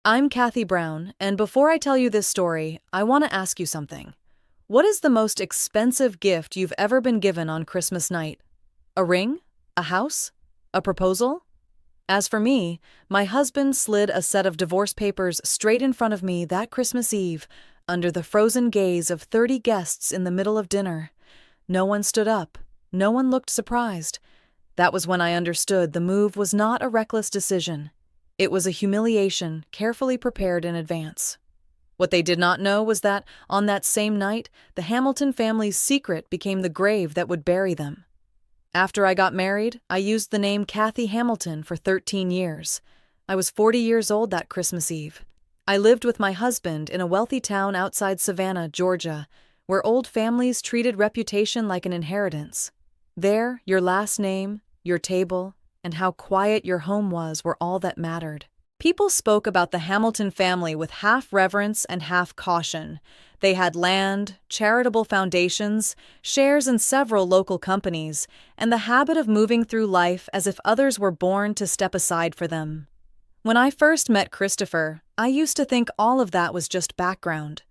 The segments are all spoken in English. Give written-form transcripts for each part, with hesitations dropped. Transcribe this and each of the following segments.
I'm Kathy Brown, and before I tell you this story, I want to ask you something. What is the most expensive gift you've ever been given on Christmas night? A ring? A house? A proposal? As for me, my husband slid a set of divorce papers straight in front of me that Christmas Eve, under the frozen gaze of 30 guests in the middle of dinner. No one stood up. No one looked surprised. That was when I understood the move was not a reckless decision. It was a humiliation carefully prepared in advance. What they did not know was that, on that same night, the Hamilton family's secret became the grave that would bury them. After I got married, I used the name Kathy Hamilton for 13 years. I was 40 years old that Christmas Eve. I lived with my husband in a wealthy town outside Savannah, Georgia, where old families treated reputation like an inheritance. There, your last name, your table, and how quiet your home was were all that mattered. People spoke about the Hamilton family with half reverence and half caution. They had land, charitable foundations, shares in several local companies, and the habit of moving through life as if others were born to step aside for them. When I first met Christopher, I used to think all of that was just background.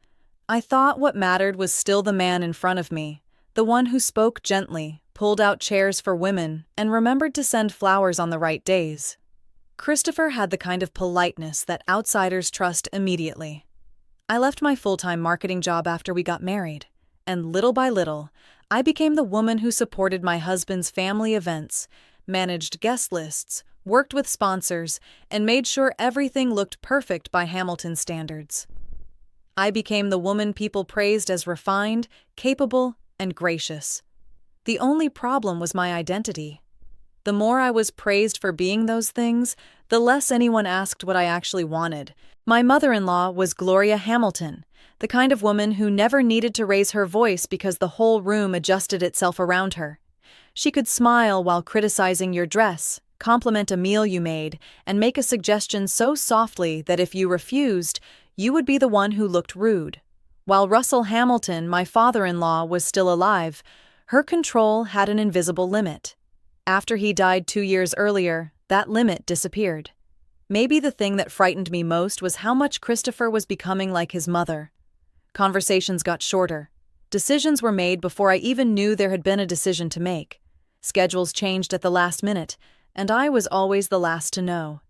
I thought what mattered was still the man in front of me, the one who spoke gently, pulled out chairs for women, and remembered to send flowers on the right days. Christopher had the kind of politeness that outsiders trust immediately. I left my full-time marketing job after we got married, and little by little, I became the woman who supported my husband's family events, managed guest lists, worked with sponsors, and made sure everything looked perfect by Hamilton standards. I became the woman people praised as refined, capable, and gracious. The only problem was my identity. The more I was praised for being those things, the less anyone asked what I actually wanted. My mother-in-law was Gloria Hamilton, the kind of woman who never needed to raise her voice because the whole room adjusted itself around her. She could smile while criticizing your dress, compliment a meal you made, and make a suggestion so softly that if you refused, you would be the one who looked rude. While Russell Hamilton, my father-in-law, was still alive, her control had an invisible limit. After he died 2 years earlier, that limit disappeared. Maybe the thing that frightened me most was how much Christopher was becoming like his mother. Conversations got shorter. Decisions were made before I even knew there had been a decision to make. Schedules changed at the last minute, and I was always the last to know.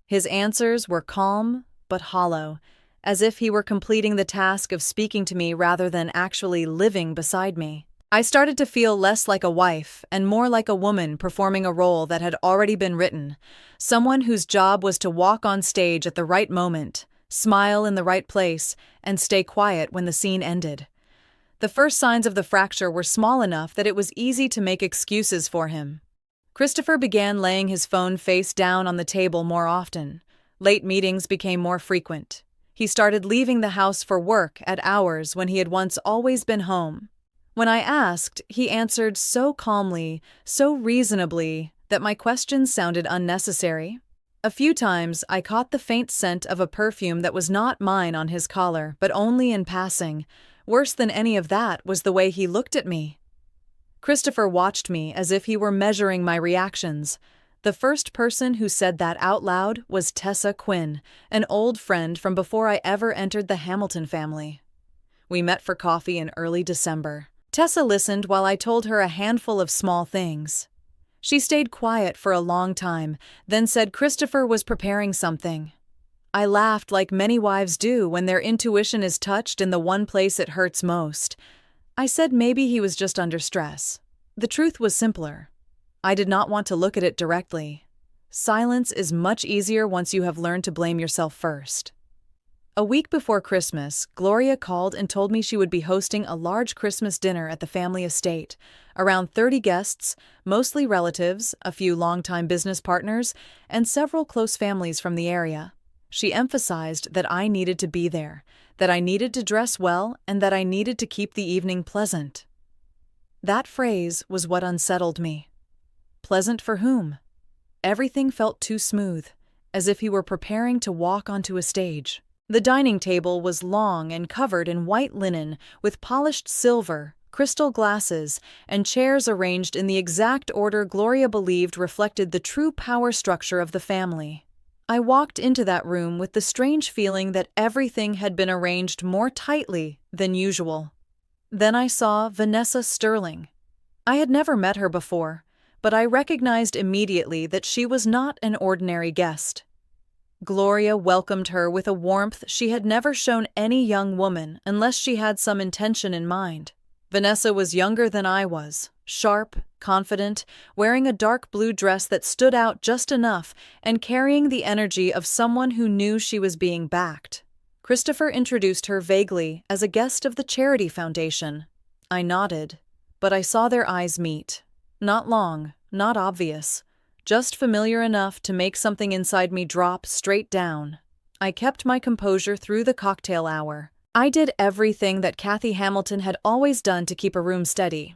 His answers were calm but hollow, as if he were completing the task of speaking to me rather than actually living beside me. I started to feel less like a wife and more like a woman performing a role that had already been written, someone whose job was to walk on stage at the right moment, smile in the right place, and stay quiet when the scene ended. The first signs of the fracture were small enough that it was easy to make excuses for him. Christopher began laying his phone face down on the table more often. Late meetings became more frequent. He started leaving the house for work at hours when he had once always been home. When I asked, he answered so calmly, so reasonably, that my questions sounded unnecessary. A few times, I caught the faint scent of a perfume that was not mine on his collar, but only in passing. Worse than any of that was the way he looked at me. Christopher watched me as if he were measuring my reactions. The first person who said that out loud was Tessa Quinn, an old friend from before I ever entered the Hamilton family. We met for coffee in early December. Tessa listened while I told her a handful of small things. She stayed quiet for a long time, then said Christopher was preparing something. I laughed like many wives do when their intuition is touched in the one place it hurts most. I said maybe he was just under stress. The truth was simpler. I did not want to look at it directly. Silence is much easier once you have learned to blame yourself first. A week before Christmas, Gloria called and told me she would be hosting a large Christmas dinner at the family estate. Around 30 guests, mostly relatives, a few longtime business partners, and several close families from the area. She emphasized that I needed to be there, that I needed to dress well, and that I needed to keep the evening pleasant. That phrase was what unsettled me. Pleasant for whom? Everything felt too smooth, as if he were preparing to walk onto a stage. The dining table was long and covered in white linen with polished silver, crystal glasses, and chairs arranged in the exact order Gloria believed reflected the true power structure of the family. I walked into that room with the strange feeling that everything had been arranged more tightly than usual. Then I saw Vanessa Sterling. I had never met her before, but I recognized immediately that she was not an ordinary guest. Gloria welcomed her with a warmth she had never shown any young woman unless she had some intention in mind. Vanessa was younger than I was, sharp, confident, wearing a dark blue dress that stood out just enough and carrying the energy of someone who knew she was being backed. Christopher introduced her vaguely as a guest of the Charity Foundation. I nodded, but I saw their eyes meet. Not long, not obvious, just familiar enough to make something inside me drop straight down. I kept my composure through the cocktail hour. I did everything that Kathy Hamilton had always done to keep a room steady.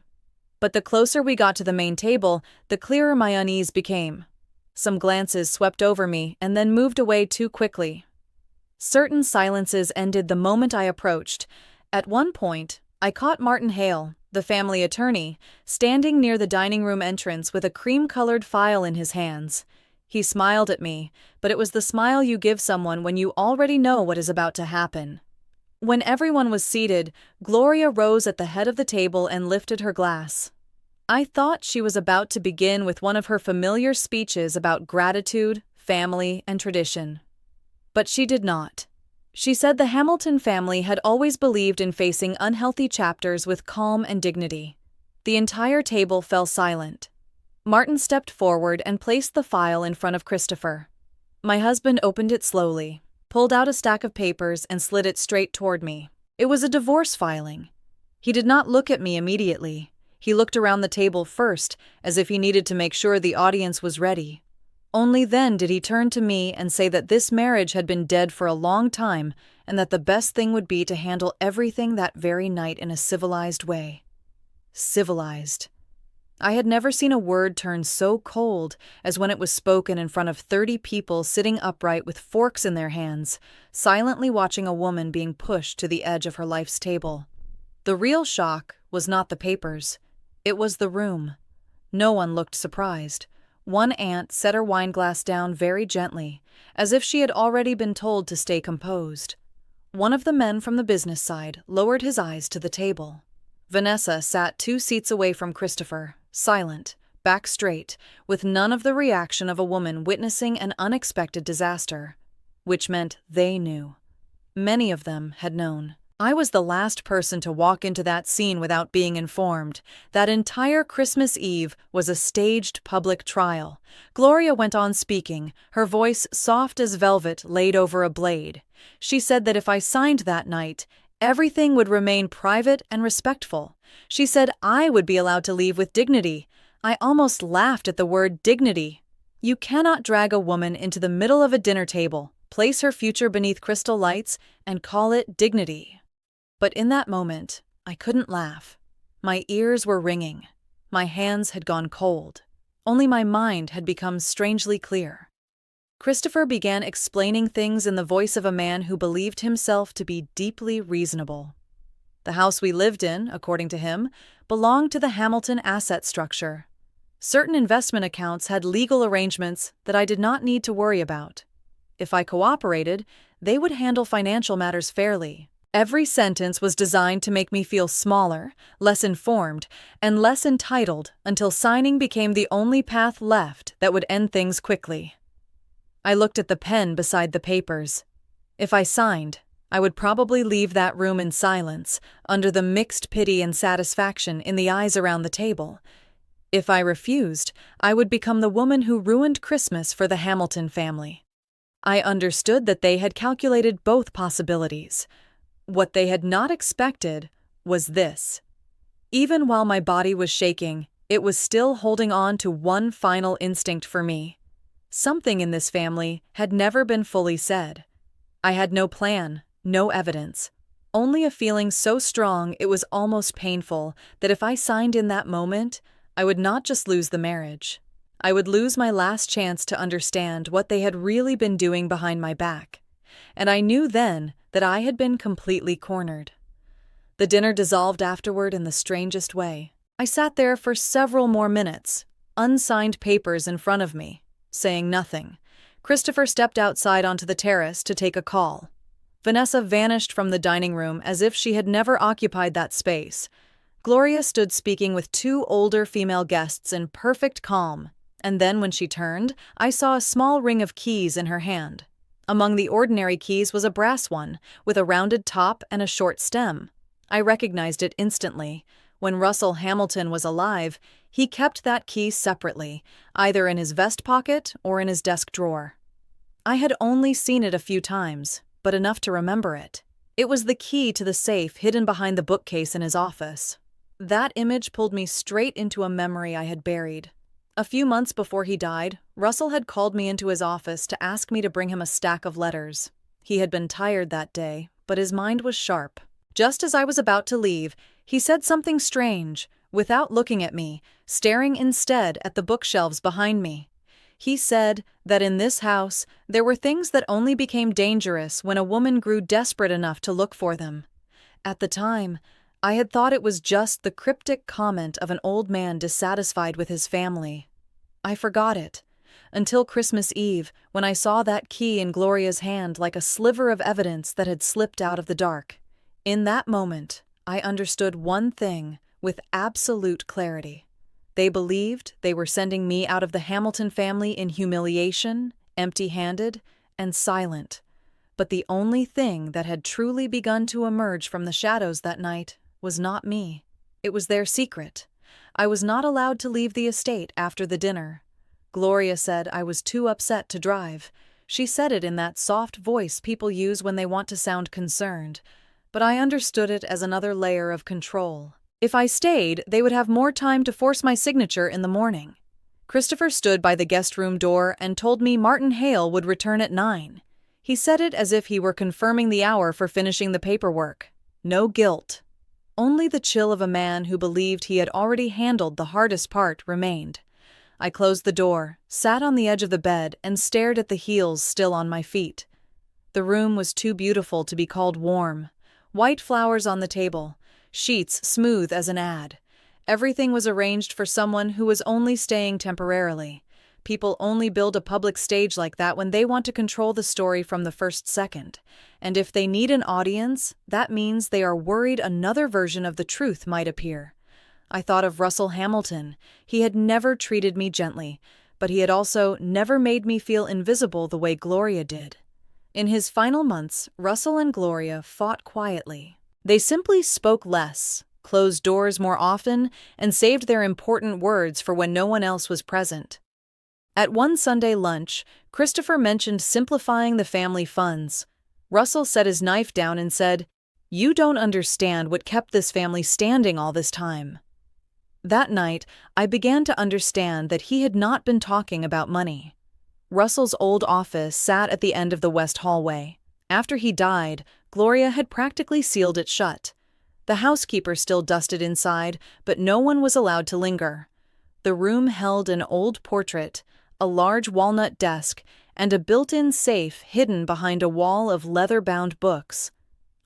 But the closer we got to the main table, the clearer my unease became. Some glances swept over me and then moved away too quickly. Certain silences ended the moment I approached. At one point, I caught Martin Hale, the family attorney, standing near the dining room entrance with a cream-colored file in his hands. He smiled at me, but it was the smile you give someone when you already know what is about to happen. When everyone was seated, Gloria rose at the head of the table and lifted her glass. I thought she was about to begin with one of her familiar speeches about gratitude, family, and tradition. But she did not. She said the Hamilton family had always believed in facing unhealthy chapters with calm and dignity. The entire table fell silent. Martin stepped forward and placed the file in front of Christopher. My husband opened it slowly, pulled out a stack of papers and slid it straight toward me. It was a divorce filing. He did not look at me immediately. He looked around the table first, as if he needed to make sure the audience was ready. Only then did he turn to me and say that this marriage had been dead for a long time and that the best thing would be to handle everything that very night in a civilized way. Civilized. I had never seen a word turn so cold as when it was spoken in front of 30 people sitting upright with forks in their hands, silently watching a woman being pushed to the edge of her life's table. The real shock was not the papers. It was the room. No one looked surprised. One aunt set her wineglass down very gently, as if she had already been told to stay composed. One of the men from the business side lowered his eyes to the table. Vanessa sat 2 seats away from Christopher, silent, back straight, with none of the reaction of a woman witnessing an unexpected disaster, which meant they knew. Many of them had known. I was the last person to walk into that scene without being informed. That entire Christmas Eve was a staged public trial. Gloria went on speaking, her voice soft as velvet laid over a blade. She said that if I signed that night, everything would remain private and respectful. She said I would be allowed to leave with dignity. I almost laughed at the word dignity. You cannot drag a woman into the middle of a dinner table, place her future beneath crystal lights, and call it dignity. But in that moment, I couldn't laugh. My ears were ringing. My hands had gone cold. Only my mind had become strangely clear. Christopher began explaining things in the voice of a man who believed himself to be deeply reasonable. The house we lived in, according to him, belonged to the Hamilton asset structure. Certain investment accounts had legal arrangements that I did not need to worry about. If I cooperated, they would handle financial matters fairly. Every sentence was designed to make me feel smaller, less informed, and less entitled until signing became the only path left that would end things quickly. I looked at the pen beside the papers. If I signed, I would probably leave that room in silence, under the mixed pity and satisfaction in the eyes around the table. If I refused, I would become the woman who ruined Christmas for the Hamilton family. I understood that they had calculated both possibilities. What they had not expected was this. Even while my body was shaking, it was still holding on to one final instinct for me. Something in this family had never been fully said. I had no plan, no evidence, only a feeling so strong it was almost painful that if I signed in that moment, I would not just lose the marriage. I would lose my last chance to understand what they had really been doing behind my back. And I knew then that I had been completely cornered. The dinner dissolved afterward in the strangest way. I sat there for several more minutes, unsigned papers in front of me, saying nothing. Christopher stepped outside onto the terrace to take a call. Vanessa vanished from the dining room as if she had never occupied that space. Gloria stood speaking with two older female guests in perfect calm, and then when she turned, I saw a small ring of keys in her hand. Among the ordinary keys was a brass one, with a rounded top and a short stem. I recognized it instantly. When Russell Hamilton was alive, he kept that key separately, either in his vest pocket or in his desk drawer. I had only seen it a few times, but enough to remember it. It was the key to the safe hidden behind the bookcase in his office. That image pulled me straight into a memory I had buried. A few months before he died, Russell had called me into his office to ask me to bring him a stack of letters. He had been tired that day, but his mind was sharp. Just as I was about to leave, he said something strange, without looking at me, staring instead at the bookshelves behind me. He said that in this house, there were things that only became dangerous when a woman grew desperate enough to look for them. At the time, I had thought it was just the cryptic comment of an old man dissatisfied with his family. I forgot it, until Christmas Eve, when I saw that key in Gloria's hand like a sliver of evidence that had slipped out of the dark. In that moment, I understood one thing with absolute clarity. They believed they were sending me out of the Hamilton family in humiliation, empty-handed, and silent. But the only thing that had truly begun to emerge from the shadows that night was not me. It was their secret. I was not allowed to leave the estate after the dinner. Gloria said I was too upset to drive. She said it in that soft voice people use when they want to sound concerned, but I understood it as another layer of control. If I stayed, they would have more time to force my signature in the morning. Christopher stood by the guest room door and told me Martin Hale would return at 9. He said it as if he were confirming the hour for finishing the paperwork. No guilt. Only the chill of a man who believed he had already handled the hardest part remained. I closed the door, sat on the edge of the bed, and stared at the heels still on my feet. The room was too beautiful to be called warm. White flowers on the table, sheets smooth as an ad. Everything was arranged for someone who was only staying temporarily. People only build a public stage like that when they want to control the story from the first second. And if they need an audience, that means they are worried another version of the truth might appear. I thought of Russell Hamilton. He had never treated me gently, but he had also never made me feel invisible the way Gloria did. In his final months, Russell and Gloria fought quietly. They simply spoke less, closed doors more often, and saved their important words for when no one else was present. At one Sunday lunch, Christopher mentioned simplifying the family funds. Russell set his knife down and said, "You don't understand what kept this family standing all this time." That night, I began to understand that he had not been talking about money. Russell's old office sat at the end of the west hallway. After he died, Gloria had practically sealed it shut. The housekeeper still dusted inside, but no one was allowed to linger. The room held an old portrait, a large walnut desk, and a built-in safe hidden behind a wall of leather-bound books.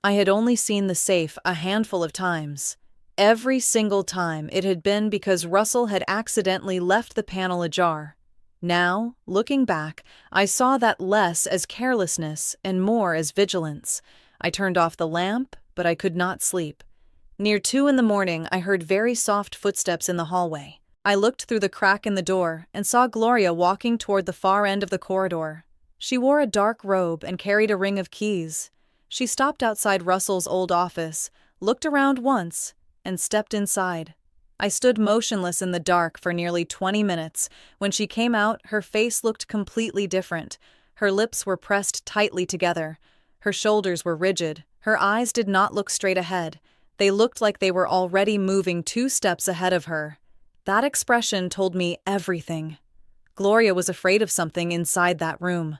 I had only seen the safe a handful of times. Every single time it had been because Russell had accidentally left the panel ajar. Now, looking back, I saw that less as carelessness and more as vigilance. I turned off the lamp, but I could not sleep. Near 2 a.m, I heard very soft footsteps in the hallway. I looked through the crack in the door and saw Gloria walking toward the far end of the corridor. She wore a dark robe and carried a ring of keys. She stopped outside Russell's old office, looked around once, and stepped inside. I stood motionless in the dark for nearly 20 minutes. When she came out, her face looked completely different. Her lips were pressed tightly together. Her shoulders were rigid. Her eyes did not look straight ahead. They looked like they were already moving 2 steps ahead of her. That expression told me everything. Gloria was afraid of something inside that room.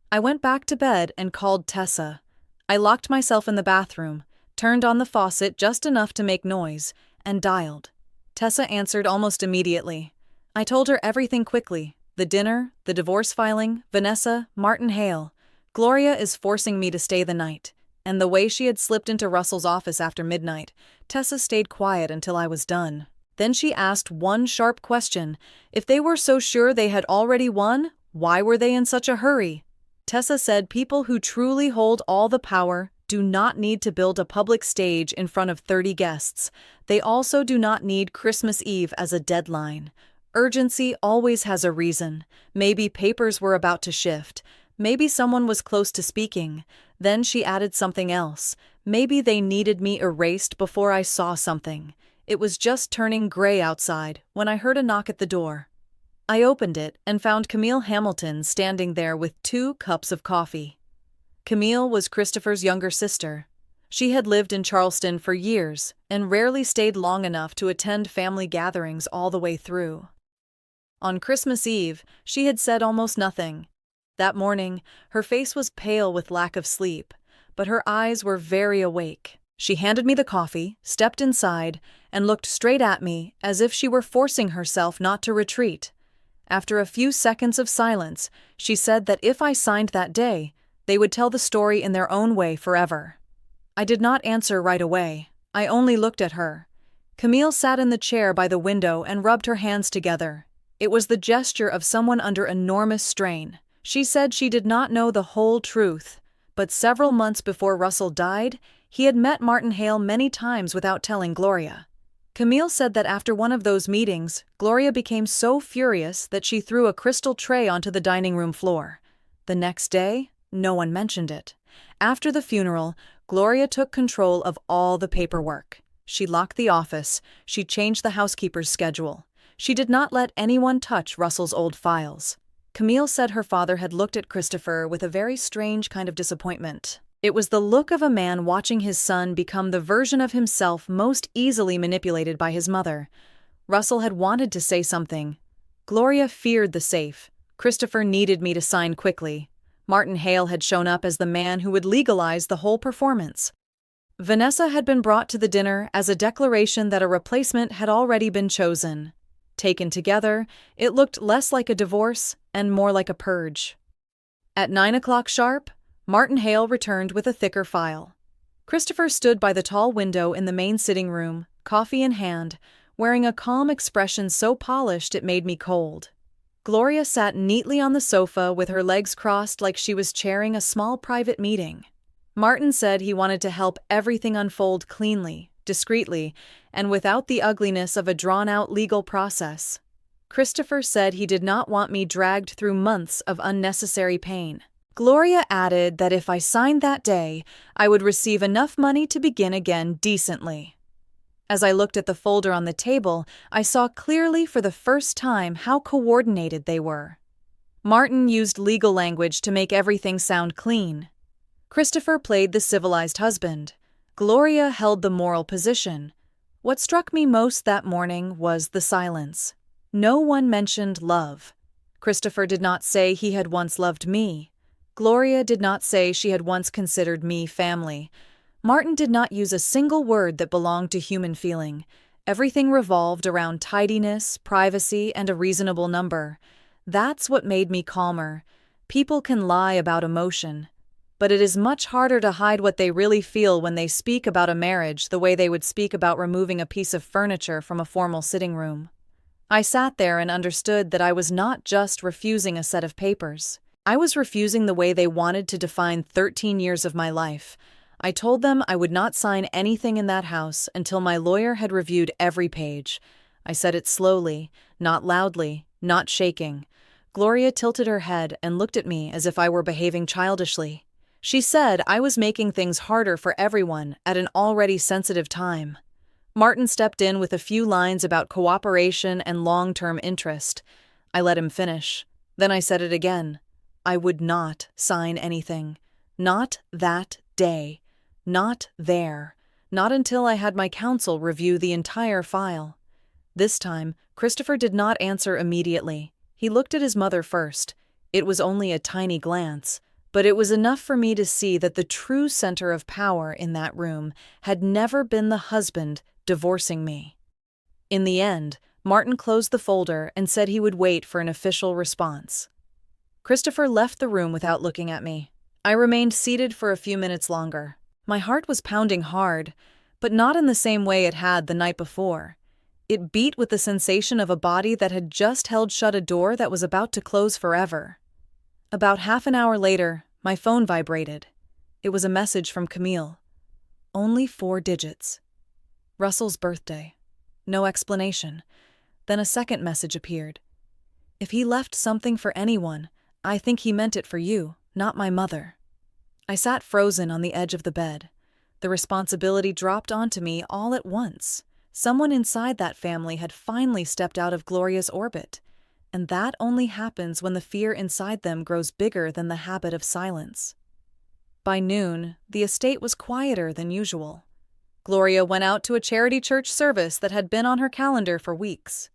I went back to bed and called Tessa. I locked myself in the bathroom, turned on the faucet just enough to make noise, and dialed. Tessa answered almost immediately. I told her everything quickly. The dinner, the divorce filing, Vanessa, Martin Hale. Gloria is forcing me to stay the night. And the way she had slipped into Russell's office after midnight. Tessa stayed quiet until I was done. Then she asked one sharp question. If they were so sure they had already won, Why were they in such a hurry? Tessa said people who truly hold all the power do not need to build a public stage in front of 30 guests. They also do not need Christmas Eve as a deadline. Urgency always has a reason. Maybe papers were about to shift. Maybe someone was close to speaking. Then she added something else. Maybe they needed me erased before I saw something. It was just turning gray outside when I heard a knock at the door. I opened it and found Camille Hamilton standing there with 2 cups of coffee. Camille was Christopher's younger sister. She had lived in Charleston for years and rarely stayed long enough to attend family gatherings all the way through. On Christmas Eve, she had said almost nothing. That morning, her face was pale with lack of sleep, but her eyes were very awake. She handed me the coffee, stepped inside, and looked straight at me as if she were forcing herself not to retreat. After a few seconds of silence, she said that if I signed that day, they would tell the story in their own way forever. I did not answer right away. I only looked at her. Camille sat in the chair by the window and rubbed her hands together. It was the gesture of someone under enormous strain. She said she did not know the whole truth, but several months before Russell died, he had met Martin Hale many times without telling Gloria. Camille said that after one of those meetings, Gloria became so furious that she threw a crystal tray onto the dining room floor. The next day, no one mentioned it. After the funeral, Gloria took control of all the paperwork. She locked the office. She changed the housekeeper's schedule. She did not let anyone touch Russell's old files. Camille said her father had looked at Christopher with a very strange kind of disappointment. It was the look of a man watching his son become the version of himself most easily manipulated by his mother. Russell had wanted to say something. Gloria feared the safe. Christopher needed me to sign quickly. Martin Hale had shown up as the man who would legalize the whole performance. Vanessa had been brought to the dinner as a declaration that a replacement had already been chosen. Taken together, it looked less like a divorce and more like a purge. At 9 o'clock sharp, Martin Hale returned with a thicker file. Christopher stood by the tall window in the main sitting room, coffee in hand, wearing a calm expression so polished it made me cold. Gloria sat neatly on the sofa with her legs crossed like she was chairing a small private meeting. Martin said he wanted to help everything unfold cleanly, discreetly, and without the ugliness of a drawn-out legal process. Christopher said he did not want me dragged through months of unnecessary pain. Gloria added that if I signed that day, I would receive enough money to begin again decently. As I looked at the folder on the table, I saw clearly for the first time how coordinated they were. Martin used legal language to make everything sound clean. Christopher played the civilized husband. Gloria held the moral position. What struck me most that morning was the silence. No one mentioned love. Christopher did not say he had once loved me. Gloria did not say she had once considered me family. Martin did not use a single word that belonged to human feeling. Everything revolved around tidiness, privacy, and a reasonable number. That's what made me calmer. People can lie about emotion, but it is much harder to hide what they really feel when they speak about a marriage the way they would speak about removing a piece of furniture from a formal sitting room. I sat there and understood that I was not just refusing a set of papers. I was refusing the way they wanted to define 13 years of my life. I told them I would not sign anything in that house until my lawyer had reviewed every page. I said it slowly, not loudly, not shaking. Gloria tilted her head and looked at me as if I were behaving childishly. She said I was making things harder for everyone at an already sensitive time. Martin stepped in with a few lines about cooperation and long-term interest. I let him finish. Then I said it again. I would not sign anything. Not that day. Not there. Not until I had my counsel review the entire file. This time, Christopher did not answer immediately. He looked at his mother first. It was only a tiny glance, but it was enough for me to see that the true center of power in that room had never been the husband divorcing me. In the end, Martin closed the folder and said he would wait for an official response. Christopher left the room without looking at me. I remained seated for a few minutes longer. My heart was pounding hard, but not in the same way it had the night before. It beat with the sensation of a body that had just held shut a door that was about to close forever. About half an hour later, my phone vibrated. It was a message from Camille. Only 4 digits. Russell's birthday. No explanation. Then a second message appeared. If he left something for anyone, I think he meant it for you, not my mother. I sat frozen on the edge of the bed. The responsibility dropped onto me all at once. Someone inside that family had finally stepped out of Gloria's orbit, and that only happens when the fear inside them grows bigger than the habit of silence. By noon, the estate was quieter than usual. Gloria went out to a charity church service that had been on her calendar for weeks.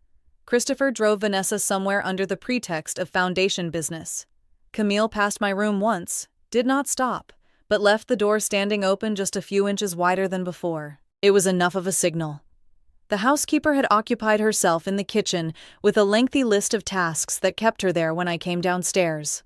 Christopher drove Vanessa somewhere under the pretext of foundation business. Camille passed my room once, did not stop, but left the door standing open just a few inches wider than before. It was enough of a signal. The housekeeper had occupied herself in the kitchen with a lengthy list of tasks that kept her there when I came downstairs.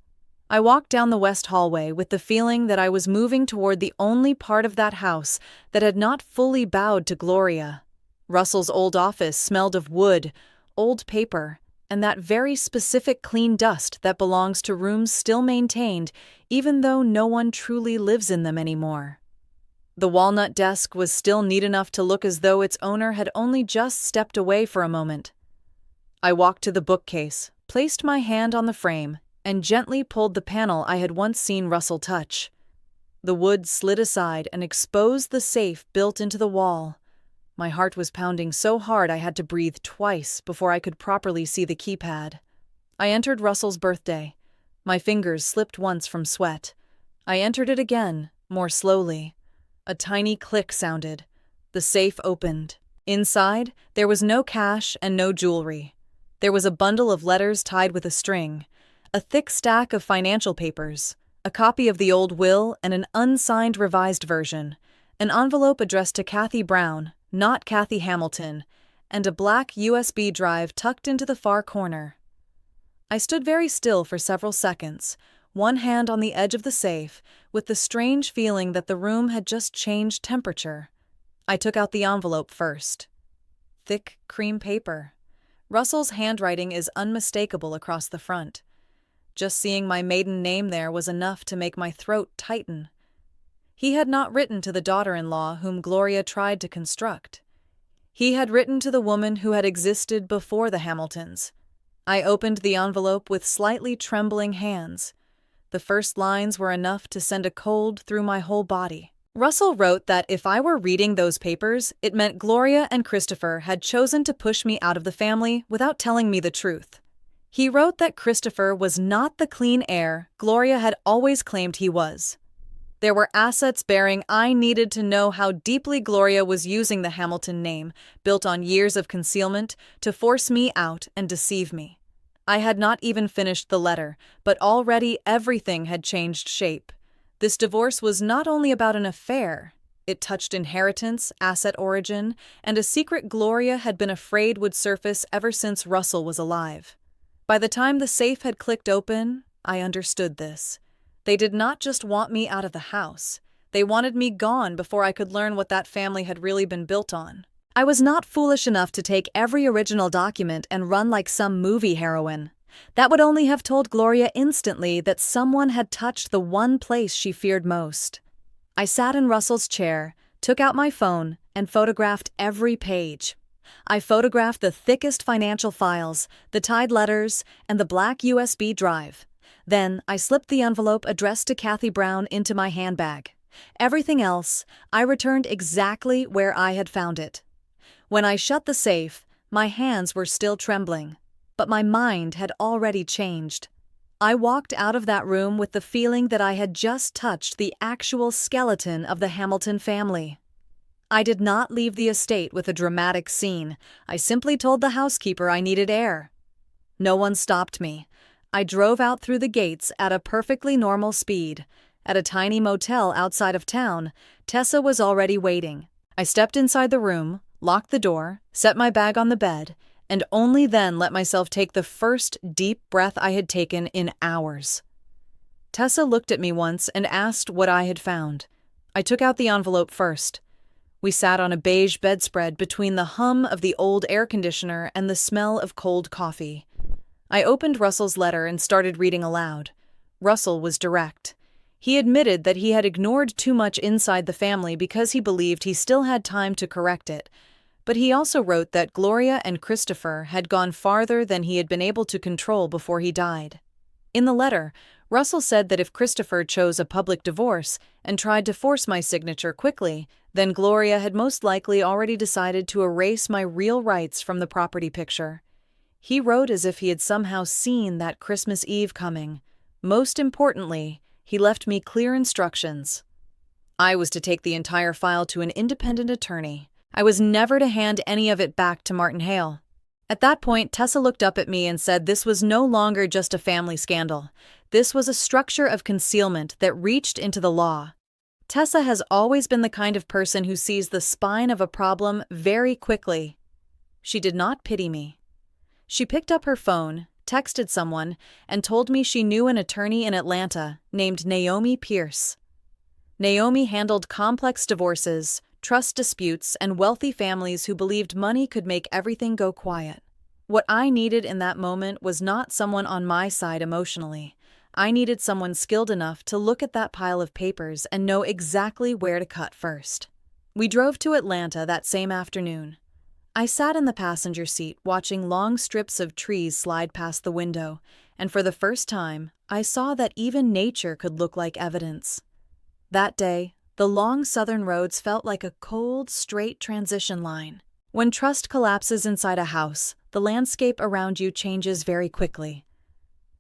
I walked down the west hallway with the feeling that I was moving toward the only part of that house that had not fully bowed to Gloria. Russell's old office smelled of wood, old paper, and that very specific clean dust that belongs to rooms still maintained, even though no one truly lives in them anymore. The walnut desk was still neat enough to look as though its owner had only just stepped away for a moment. I walked to the bookcase, placed my hand on the frame, and gently pulled the panel I had once seen Russell touch. The wood slid aside and exposed the safe built into the wall. My heart was pounding so hard I had to breathe twice before I could properly see the keypad. I entered Russell's birthday. My fingers slipped once from sweat. I entered it again, more slowly. A tiny click sounded. The safe opened. Inside, there was no cash and no jewelry. There was a bundle of letters tied with a string, a thick stack of financial papers, a copy of the old will and an unsigned revised version, an envelope addressed to Kathy Brown, not Kathy Hamilton, and a black USB drive tucked into the far corner. I stood very still for several seconds, one hand on the edge of the safe, with the strange feeling that the room had just changed temperature. I took out the envelope first. Thick cream paper. Russell's handwriting is unmistakable across the front. Just seeing my maiden name there was enough to make my throat tighten. He had not written to the daughter-in-law whom Gloria tried to construct. He had written to the woman who had existed before the Hamiltons. I opened the envelope with slightly trembling hands. The first lines were enough to send a cold through my whole body. Russell wrote that if I were reading those papers, it meant Gloria and Christopher had chosen to push me out of the family without telling me the truth. He wrote that Christopher was not the clean heir Gloria had always claimed he was. There were assets bearing I needed to know how deeply Gloria was using the Hamilton name, built on years of concealment, to force me out and deceive me. I had not even finished the letter, but already everything had changed shape. This divorce was not only about an affair. It touched inheritance, asset origin, and a secret Gloria had been afraid would surface ever since Russell was alive. By the time the safe had clicked open, I understood this. They did not just want me out of the house. They wanted me gone before I could learn what that family had really been built on. I was not foolish enough to take every original document and run like some movie heroine. That would only have told Gloria instantly that someone had touched the one place she feared most. I sat in Russell's chair, took out my phone, and photographed every page. I photographed the thickest financial files, the tied letters, and the black USB drive. Then I slipped the envelope addressed to Kathy Brown into my handbag. Everything else, I returned exactly where I had found it. When I shut the safe, my hands were still trembling, but my mind had already changed. I walked out of that room with the feeling that I had just touched the actual skeleton of the Hamilton family. I did not leave the estate with a dramatic scene. I simply told the housekeeper I needed air. No one stopped me. I drove out through the gates at a perfectly normal speed. At a tiny motel outside of town, Tessa was already waiting. I stepped inside the room, locked the door, set my bag on the bed, and only then let myself take the first deep breath I had taken in hours. Tessa looked at me once and asked what I had found. I took out the envelope first. We sat on a beige bedspread between the hum of the old air conditioner and the smell of cold coffee. I opened Russell's letter and started reading aloud. Russell was direct. He admitted that he had ignored too much inside the family because he believed he still had time to correct it. But he also wrote that Gloria and Christopher had gone farther than he had been able to control before he died. In the letter, Russell said that if Christopher chose a public divorce and tried to force my signature quickly, then Gloria had most likely already decided to erase my real rights from the property picture. He wrote as if he had somehow seen that Christmas Eve coming. Most importantly, he left me clear instructions. I was to take the entire file to an independent attorney. I was never to hand any of it back to Martin Hale. At that point, Tessa looked up at me and said this was no longer just a family scandal. This was a structure of concealment that reached into the law. Tessa has always been the kind of person who sees the spine of a problem very quickly. She did not pity me. She picked up her phone, texted someone, and told me she knew an attorney in Atlanta named Naomi Pierce. Naomi handled complex divorces, trust disputes, and wealthy families who believed money could make everything go quiet. What I needed in that moment was not someone on my side emotionally. I needed someone skilled enough to look at that pile of papers and know exactly where to cut first. We drove to Atlanta that same afternoon. I sat in the passenger seat watching long strips of trees slide past the window, and for the first time, I saw that even nature could look like evidence. That day, the long southern roads felt like a cold, straight transition line. When trust collapses inside a house, the landscape around you changes very quickly.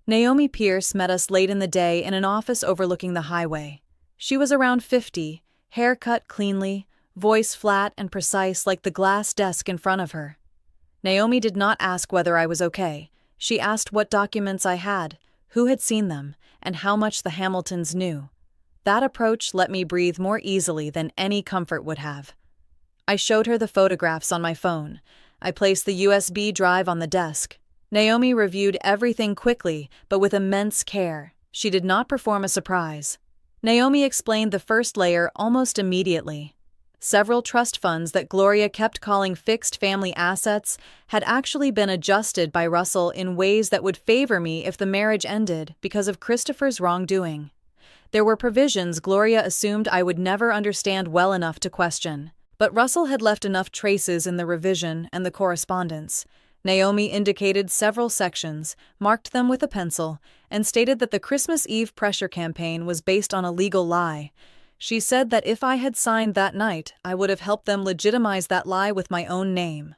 Naomi Pierce met us late in the day in an office overlooking the highway. She was around 50, hair cut cleanly, voice flat and precise like the glass desk in front of her. Naomi did not ask whether I was okay. She asked what documents I had, who had seen them, and how much the Hamiltons knew. That approach let me breathe more easily than any comfort would have. I showed her the photographs on my phone. I placed the USB drive on the desk. Naomi reviewed everything quickly, but with immense care. She did not perform a surprise. Naomi explained the first layer almost immediately. Several trust funds that Gloria kept calling fixed family assets had actually been adjusted by Russell in ways that would favor me if the marriage ended because of Christopher's wrongdoing. There were provisions Gloria assumed I would never understand well enough to question, but Russell had left enough traces in the revision and the correspondence. Naomi indicated several sections, marked them with a pencil, and stated that the Christmas Eve pressure campaign was based on a legal lie. She said that if I had signed that night, I would have helped them legitimize that lie with my own name.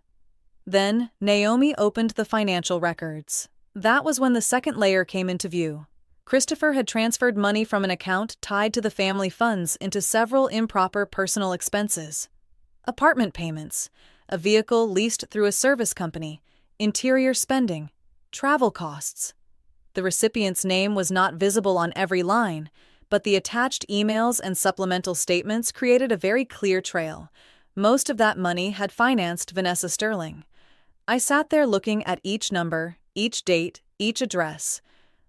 Then, Naomi opened the financial records. That was when the second layer came into view. Christopher had transferred money from an account tied to the family funds into several improper personal expenses. Apartment payments, a vehicle leased through a service company, interior spending, travel costs. The recipient's name was not visible on every line, but the attached emails and supplemental statements created a very clear trail. Most of that money had financed Vanessa Sterling. I sat there looking at each number, each date, each address.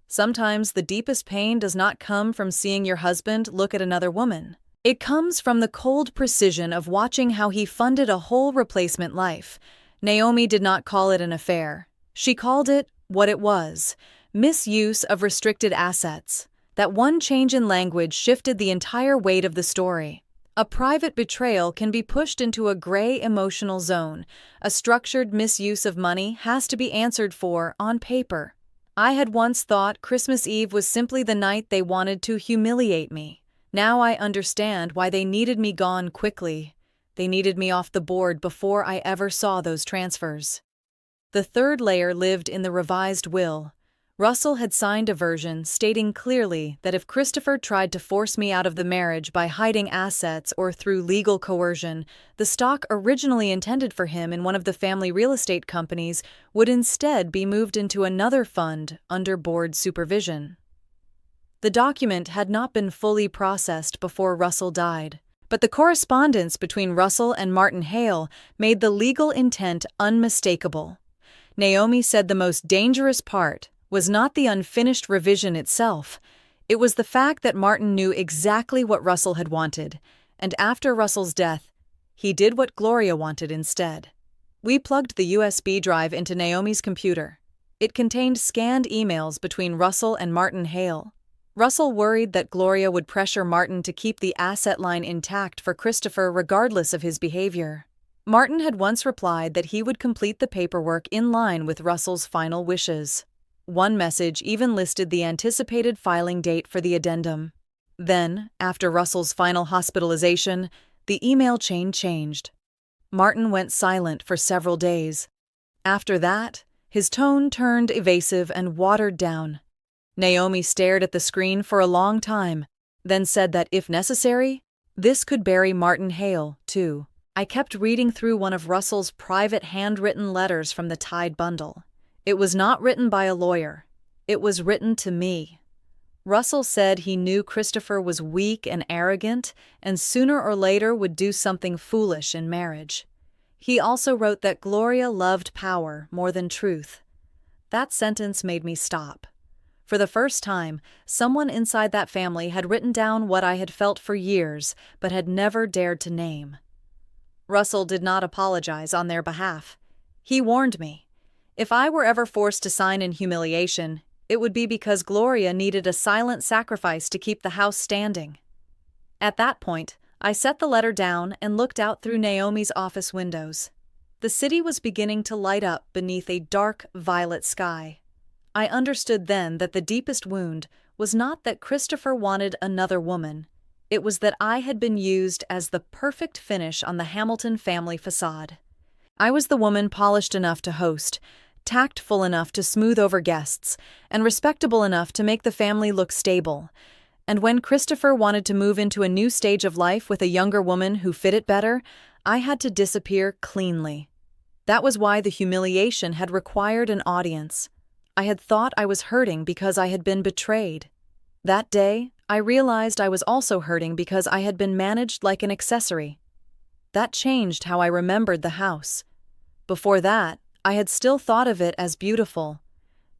Sometimes the deepest pain does not come from seeing your husband look at another woman. It comes from the cold precision of watching how he funded a whole replacement life. Naomi did not call it an affair. She called it what it was: misuse of restricted assets. That one change in language shifted the entire weight of the story. A private betrayal can be pushed into a gray emotional zone. A structured misuse of money has to be answered for on paper. I had once thought Christmas Eve was simply the night they wanted to humiliate me. Now I understand why they needed me gone quickly. They needed me off the board before I ever saw those transfers. The third layer lived in the revised will. Russell had signed a version stating clearly that if Christopher tried to force me out of the marriage by hiding assets or through legal coercion, the stock originally intended for him in one of the family real estate companies would instead be moved into another fund under board supervision. The document had not been fully processed before Russell died, but the correspondence between Russell and Martin Hale made the legal intent unmistakable. Naomi said the most dangerous part was not the unfinished revision itself. It was the fact that Martin knew exactly what Russell had wanted, and after Russell's death, he did what Gloria wanted instead. We plugged the USB drive into Naomi's computer. It contained scanned emails between Russell and Martin Hale. Russell worried that Gloria would pressure Martin to keep the asset line intact for Christopher regardless of his behavior. Martin had once replied that he would complete the paperwork in line with Russell's final wishes. One message even listed the anticipated filing date for the addendum. Then, after Russell's final hospitalization, the email chain changed. Martin went silent for several days. After that, his tone turned evasive and watered down. Naomi stared at the screen for a long time, then said that if necessary, this could bury Martin Hale, too. I kept reading through one of Russell's private handwritten letters from the Tide bundle. It was not written by a lawyer. It was written to me. Russell said he knew Christopher was weak and arrogant and sooner or later would do something foolish in marriage. He also wrote that Gloria loved power more than truth. That sentence made me stop. For the first time, someone inside that family had written down what I had felt for years but had never dared to name. Russell did not apologize on their behalf. He warned me. If I were ever forced to sign in humiliation, it would be because Gloria needed a silent sacrifice to keep the house standing. At that point, I set the letter down and looked out through Naomi's office windows. The city was beginning to light up beneath a dark violet sky. I understood then that the deepest wound was not that Christopher wanted another woman. It was that I had been used as the perfect finish on the Hamilton family facade. I was the woman polished enough to host, tactful enough to smooth over guests, and respectable enough to make the family look stable. And when Christopher wanted to move into a new stage of life with a younger woman who fit it better, I had to disappear cleanly. That was why the humiliation had required an audience. I had thought I was hurting because I had been betrayed. That day, I realized I was also hurting because I had been managed like an accessory. That changed how I remembered the house. Before that, I had still thought of it as beautiful.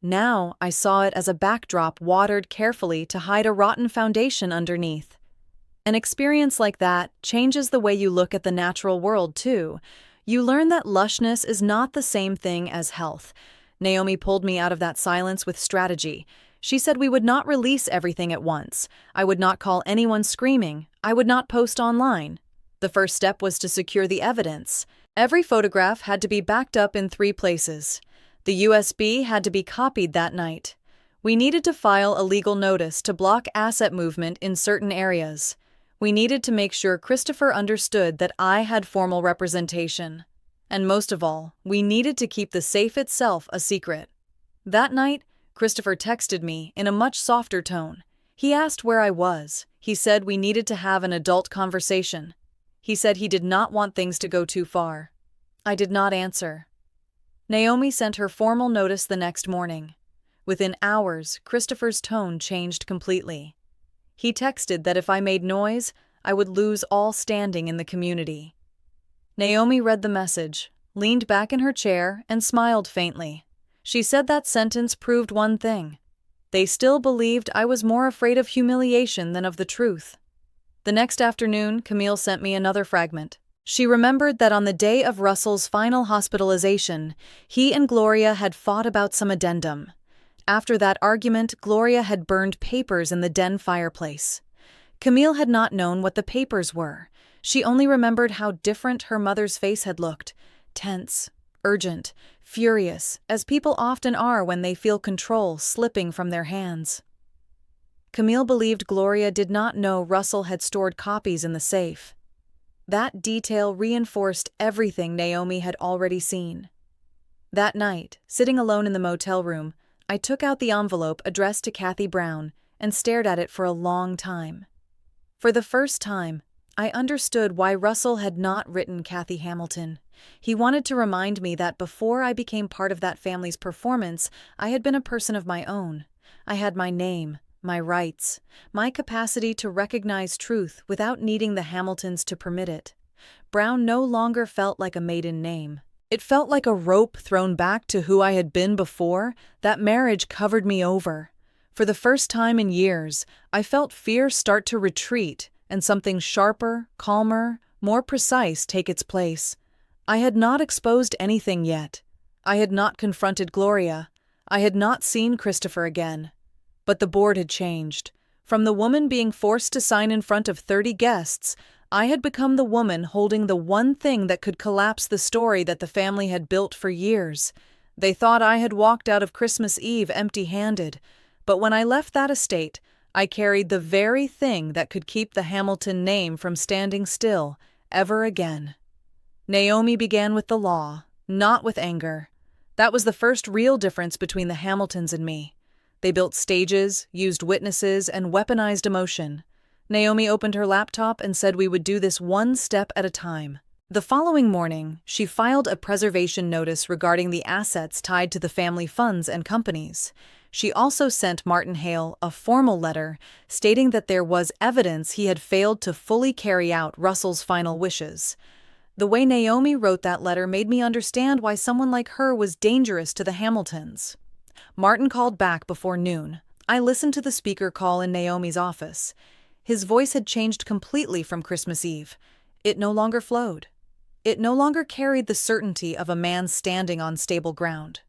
Now I saw it as a backdrop watered carefully to hide a rotten foundation underneath. An experience like that changes the way you look at the natural world, too. You learn that lushness is not the same thing as health. Naomi pulled me out of that silence with strategy. She said we would not release everything at once. I would not call anyone screaming. I would not post online. The first step was to secure the evidence. Every photograph had to be backed up in 3 places. The USB had to be copied that night. We needed to file a legal notice to block asset movement in certain areas. We needed to make sure Christopher understood that I had formal representation. And most of all, we needed to keep the safe itself a secret. That night, Christopher texted me in a much softer tone. He asked where I was. He said we needed to have an adult conversation. He said he did not want things to go too far. I did not answer. Naomi sent her formal notice the next morning. Within hours, Christopher's tone changed completely. He texted that if I made noise, I would lose all standing in the community. Naomi read the message, leaned back in her chair, and smiled faintly. She said that sentence proved one thing. They still believed I was more afraid of humiliation than of the truth. The next afternoon, Camille sent me another fragment. She remembered that on the day of Russell's final hospitalization, he and Gloria had fought about some addendum. After that argument, Gloria had burned papers in the den fireplace. Camille had not known what the papers were. She only remembered how different her mother's face had looked, tense, urgent, furious, as people often are when they feel control slipping from their hands. Camille believed Gloria did not know Russell had stored copies in the safe. That detail reinforced everything Naomi had already seen. That night, sitting alone in the motel room, I took out the envelope addressed to Kathy Brown and stared at it for a long time. For the first time, I understood why Russell had not written Kathy Hamilton. He wanted to remind me that before I became part of that family's performance, I had been a person of my own. I had my name, my rights, my capacity to recognize truth without needing the Hamiltons to permit it. Brown no longer felt like a maiden name. It felt like a rope thrown back to who I had been before. That marriage covered me over. For the first time in years, I felt fear start to retreat and something sharper, calmer, more precise take its place. I had not exposed anything yet. I had not confronted Gloria. I had not seen Christopher again. But the board had changed. From the woman being forced to sign in front of 30 guests, I had become the woman holding the one thing that could collapse the story that the family had built for years. They thought I had walked out of Christmas Eve empty-handed, but when I left that estate, I carried the very thing that could keep the Hamilton name from standing still ever again. Naomi began with the law, not with anger. That was the first real difference between the Hamiltons and me. They built stages, used witnesses, and weaponized emotion. Naomi opened her laptop and said we would do this one step at a time. The following morning, she filed a preservation notice regarding the assets tied to the family funds and companies. She also sent Martin Hale a formal letter stating that there was evidence he had failed to fully carry out Russell's final wishes. The way Naomi wrote that letter made me understand why someone like her was dangerous to the Hamiltons. Martin called back before noon. I listened to the speaker call in Naomi's office. His voice had changed completely from Christmas Eve. It no longer flowed. It no longer carried the certainty of a man standing on stable ground.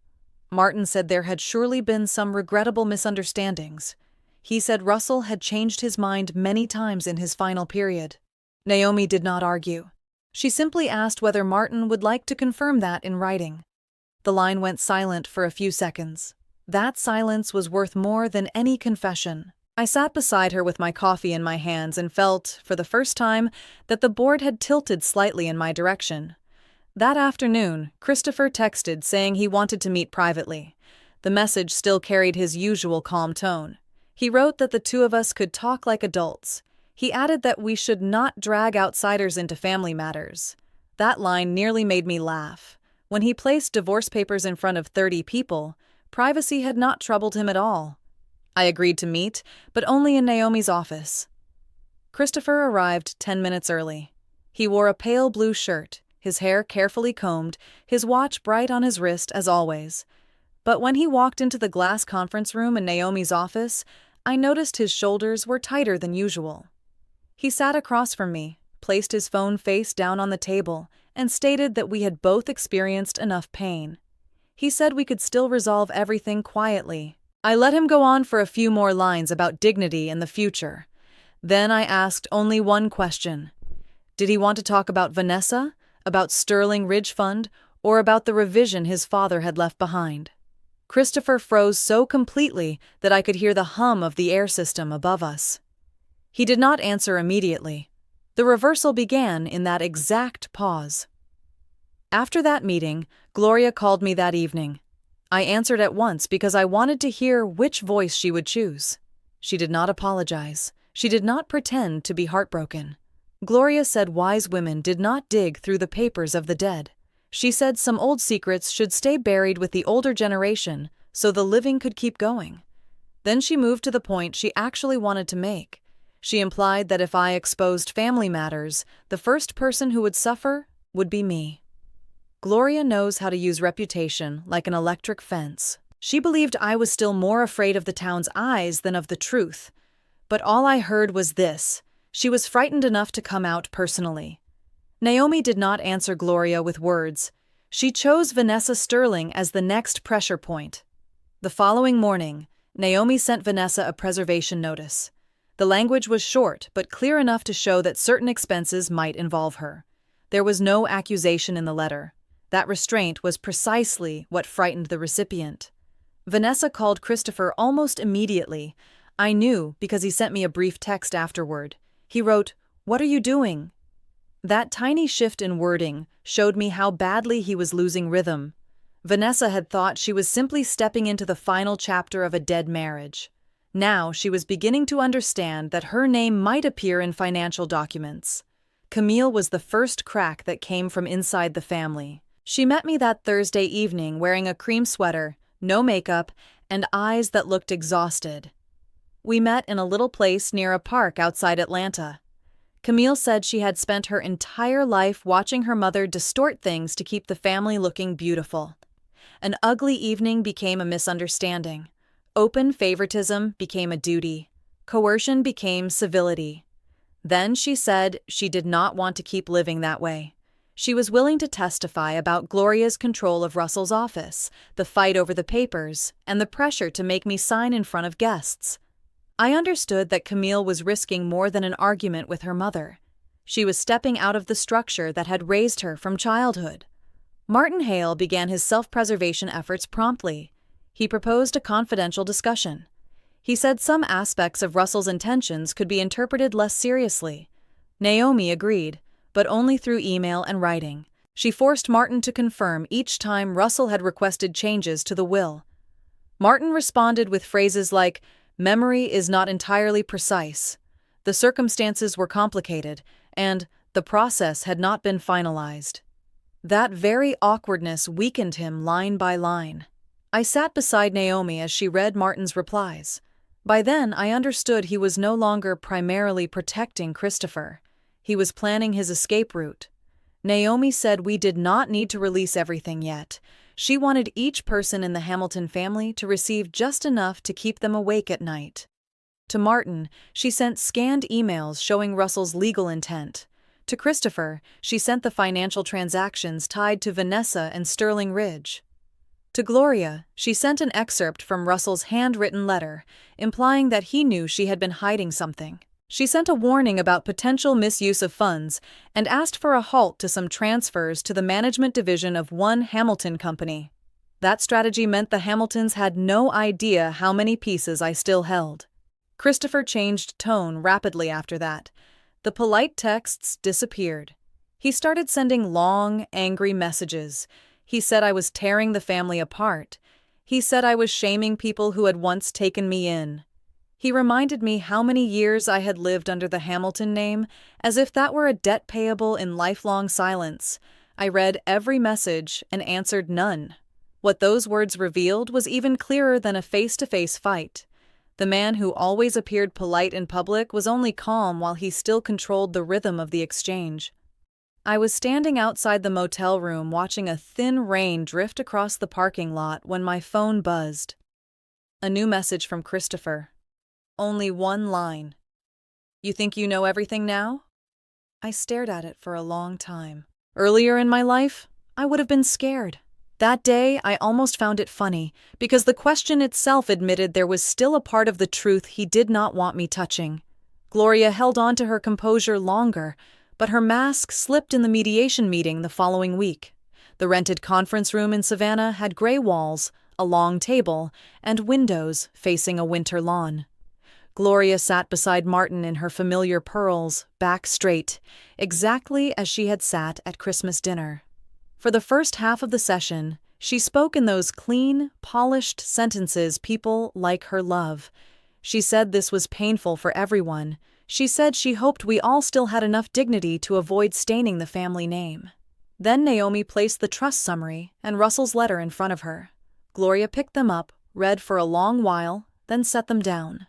Martin said there had surely been some regrettable misunderstandings. He said Russell had changed his mind many times in his final period. Naomi did not argue. She simply asked whether Martin would like to confirm that in writing. The line went silent for a few seconds. That silence was worth more than any confession. I sat beside her with my coffee in my hands and felt, for the first time, that the board had tilted slightly in my direction. That afternoon, Christopher texted saying he wanted to meet privately. The message still carried his usual calm tone. He wrote that the two of us could talk like adults. He added that we should not drag outsiders into family matters. That line nearly made me laugh. When he placed divorce papers in front of 30 people, privacy had not troubled him at all. I agreed to meet, but only in Naomi's office. Christopher arrived 10 minutes early. He wore a pale blue shirt, his hair carefully combed, his watch bright on his wrist as always. But when he walked into the glass conference room in Naomi's office, I noticed his shoulders were tighter than usual. He sat across from me, placed his phone face down on the table, and stated that we had both experienced enough pain. He said we could still resolve everything quietly. I let him go on for a few more lines about dignity and the future. Then I asked only one question. Did he want to talk about Vanessa, about Sterling Ridge Fund, or about the revision his father had left behind? Christopher froze so completely that I could hear the hum of the air system above us. He did not answer immediately. The reversal began in that exact pause. After that meeting, Gloria called me that evening. I answered at once because I wanted to hear which voice she would choose. She did not apologize. She did not pretend to be heartbroken. Gloria said wise women did not dig through the papers of the dead. She said some old secrets should stay buried with the older generation so the living could keep going. Then she moved to the point she actually wanted to make. She implied that if I exposed family matters, the first person who would suffer would be me. Gloria knows how to use reputation like an electric fence. She believed I was still more afraid of the town's eyes than of the truth. But all I heard was this. She was frightened enough to come out personally. Naomi did not answer Gloria with words. She chose Vanessa Sterling as the next pressure point. The following morning, Naomi sent Vanessa a preservation notice. The language was short but clear enough to show that certain expenses might involve her. There was no accusation in the letter. That restraint was precisely what frightened the recipient. Vanessa called Christopher almost immediately. I knew because he sent me a brief text afterward. He wrote, "What are you doing?" That tiny shift in wording showed me how badly he was losing rhythm. Vanessa had thought she was simply stepping into the final chapter of a dead marriage. Now she was beginning to understand that her name might appear in financial documents. Camille was the first crack that came from inside the family. She met me that Thursday evening wearing a cream sweater, no makeup, and eyes that looked exhausted. We met in a little place near a park outside Atlanta. Camille said she had spent her entire life watching her mother distort things to keep the family looking beautiful. An ugly evening became a misunderstanding. Open favoritism became a duty. Coercion became civility. Then she said she did not want to keep living that way. She was willing to testify about Gloria's control of Russell's office, the fight over the papers, and the pressure to make me sign in front of guests. I understood that Camille was risking more than an argument with her mother. She was stepping out of the structure that had raised her from childhood. Martin Hale began his self-preservation efforts promptly. He proposed a confidential discussion. He said some aspects of Russell's intentions could be interpreted less seriously. Naomi agreed, but only through email and writing. She forced Martin to confirm each time Russell had requested changes to the will. Martin responded with phrases like, "Memory is not entirely precise. The circumstances were complicated, and the process had not been finalized." That very awkwardness weakened him line by line. I sat beside Naomi as she read Martin's replies. By then, I understood he was no longer primarily protecting Christopher. He was planning his escape route. Naomi said we did not need to release everything yet. She wanted each person in the Hamilton family to receive just enough to keep them awake at night. To Martin, she sent scanned emails showing Russell's legal intent. To Christopher, she sent the financial transactions tied to Vanessa and Sterling Ridge. To Gloria, she sent an excerpt from Russell's handwritten letter, implying that he knew she had been hiding something. She sent a warning about potential misuse of funds and asked for a halt to some transfers to the management division of one Hamilton company. That strategy meant the Hamiltons had no idea how many pieces I still held. Christopher changed tone rapidly after that. The polite texts disappeared. He started sending long, angry messages. He said I was tearing the family apart. He said I was shaming people who had once taken me in. He reminded me how many years I had lived under the Hamilton name, as if that were a debt payable in lifelong silence. I read every message and answered none. What those words revealed was even clearer than a face-to-face fight. The man who always appeared polite in public was only calm while he still controlled the rhythm of the exchange. I was standing outside the motel room watching a thin rain drift across the parking lot when my phone buzzed. A new message from Christopher. Only one line. "You think you know everything now?" I stared at it for a long time. Earlier in my life, I would have been scared. That day, I almost found it funny, because the question itself admitted there was still a part of the truth he did not want me touching. Gloria held on to her composure longer, but her mask slipped in the mediation meeting the following week. The rented conference room in Savannah had gray walls, a long table, and windows facing a winter lawn. Gloria sat beside Martin in her familiar pearls, back straight, exactly as she had sat at Christmas dinner. For the first half of the session, she spoke in those clean, polished sentences people like her love. She said this was painful for everyone. She said she hoped we all still had enough dignity to avoid staining the family name. Then Naomi placed the trust summary and Russell's letter in front of her. Gloria picked them up, read for a long while, then set them down.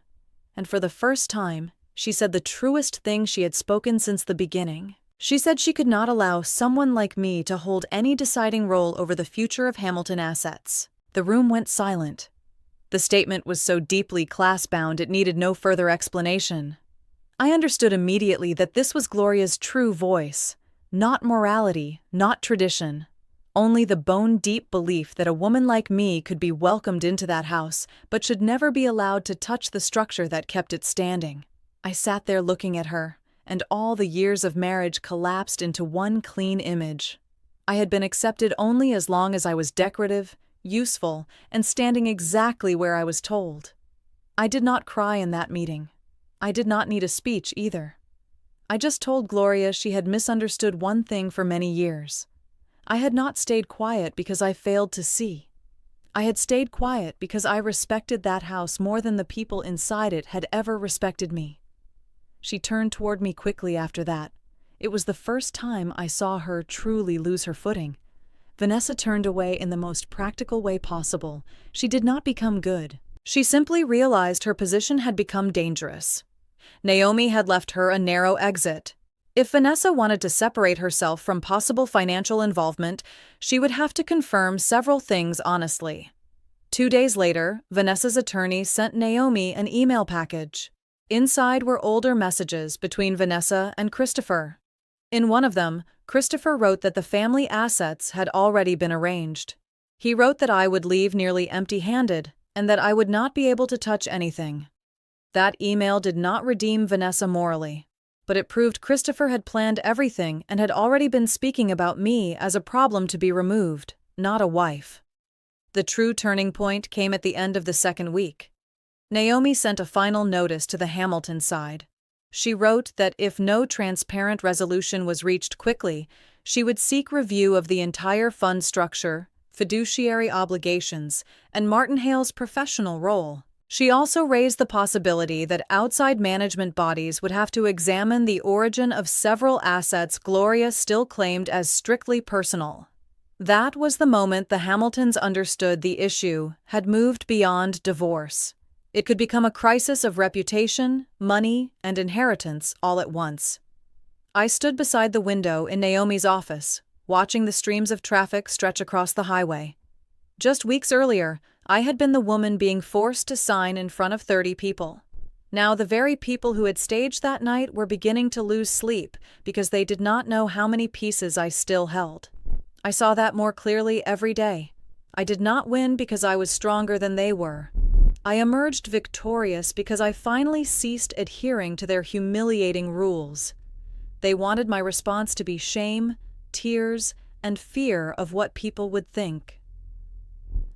And for the first time, she said the truest thing she had spoken since the beginning. She said she could not allow someone like me to hold any deciding role over the future of Hamilton assets. The room went silent. The statement was so deeply class-bound it needed no further explanation. I understood immediately that this was Gloria's true voice. Not morality, not tradition. Only the bone-deep belief that a woman like me could be welcomed into that house, but should never be allowed to touch the structure that kept it standing. I sat there looking at her, and all the years of marriage collapsed into one clean image. I had been accepted only as long as I was decorative, useful, and standing exactly where I was told. I did not cry in that meeting. I did not need a speech either. I just told Gloria she had misunderstood one thing for many years. I had not stayed quiet because I failed to see. I had stayed quiet because I respected that house more than the people inside it had ever respected me. She turned toward me quickly after that. It was the first time I saw her truly lose her footing. Vanessa turned away in the most practical way possible. She did not become good. She simply realized her position had become dangerous. Naomi had left her a narrow exit. If Vanessa wanted to separate herself from possible financial involvement, she would have to confirm several things honestly. 2 days later, Vanessa's attorney sent Naomi an email package. Inside were older messages between Vanessa and Christopher. In one of them, Christopher wrote that the family assets had already been arranged. He wrote that I would leave nearly empty-handed and that I would not be able to touch anything. That email did not redeem Vanessa morally, but it proved Christopher had planned everything and had already been speaking about me as a problem to be removed, not a wife. The true turning point came at the end of the second week. Naomi sent a final notice to the Hamilton side. She wrote that if no transparent resolution was reached quickly, she would seek review of the entire fund structure, fiduciary obligations, and Martin Hale's professional role. She also raised the possibility that outside management bodies would have to examine the origin of several assets Gloria still claimed as strictly personal. That was the moment the Hamiltons understood the issue had moved beyond divorce. It could become a crisis of reputation, money, and inheritance all at once. I stood beside the window in Naomi's office, watching the streams of traffic stretch across the highway. Just weeks earlier, I had been the woman being forced to sign in front of 30 people. Now the very people who had staged that night were beginning to lose sleep because they did not know how many pieces I still held. I saw that more clearly every day. I did not win because I was stronger than they were. I emerged victorious because I finally ceased adhering to their humiliating rules. They wanted my response to be shame, tears, and fear of what people would think.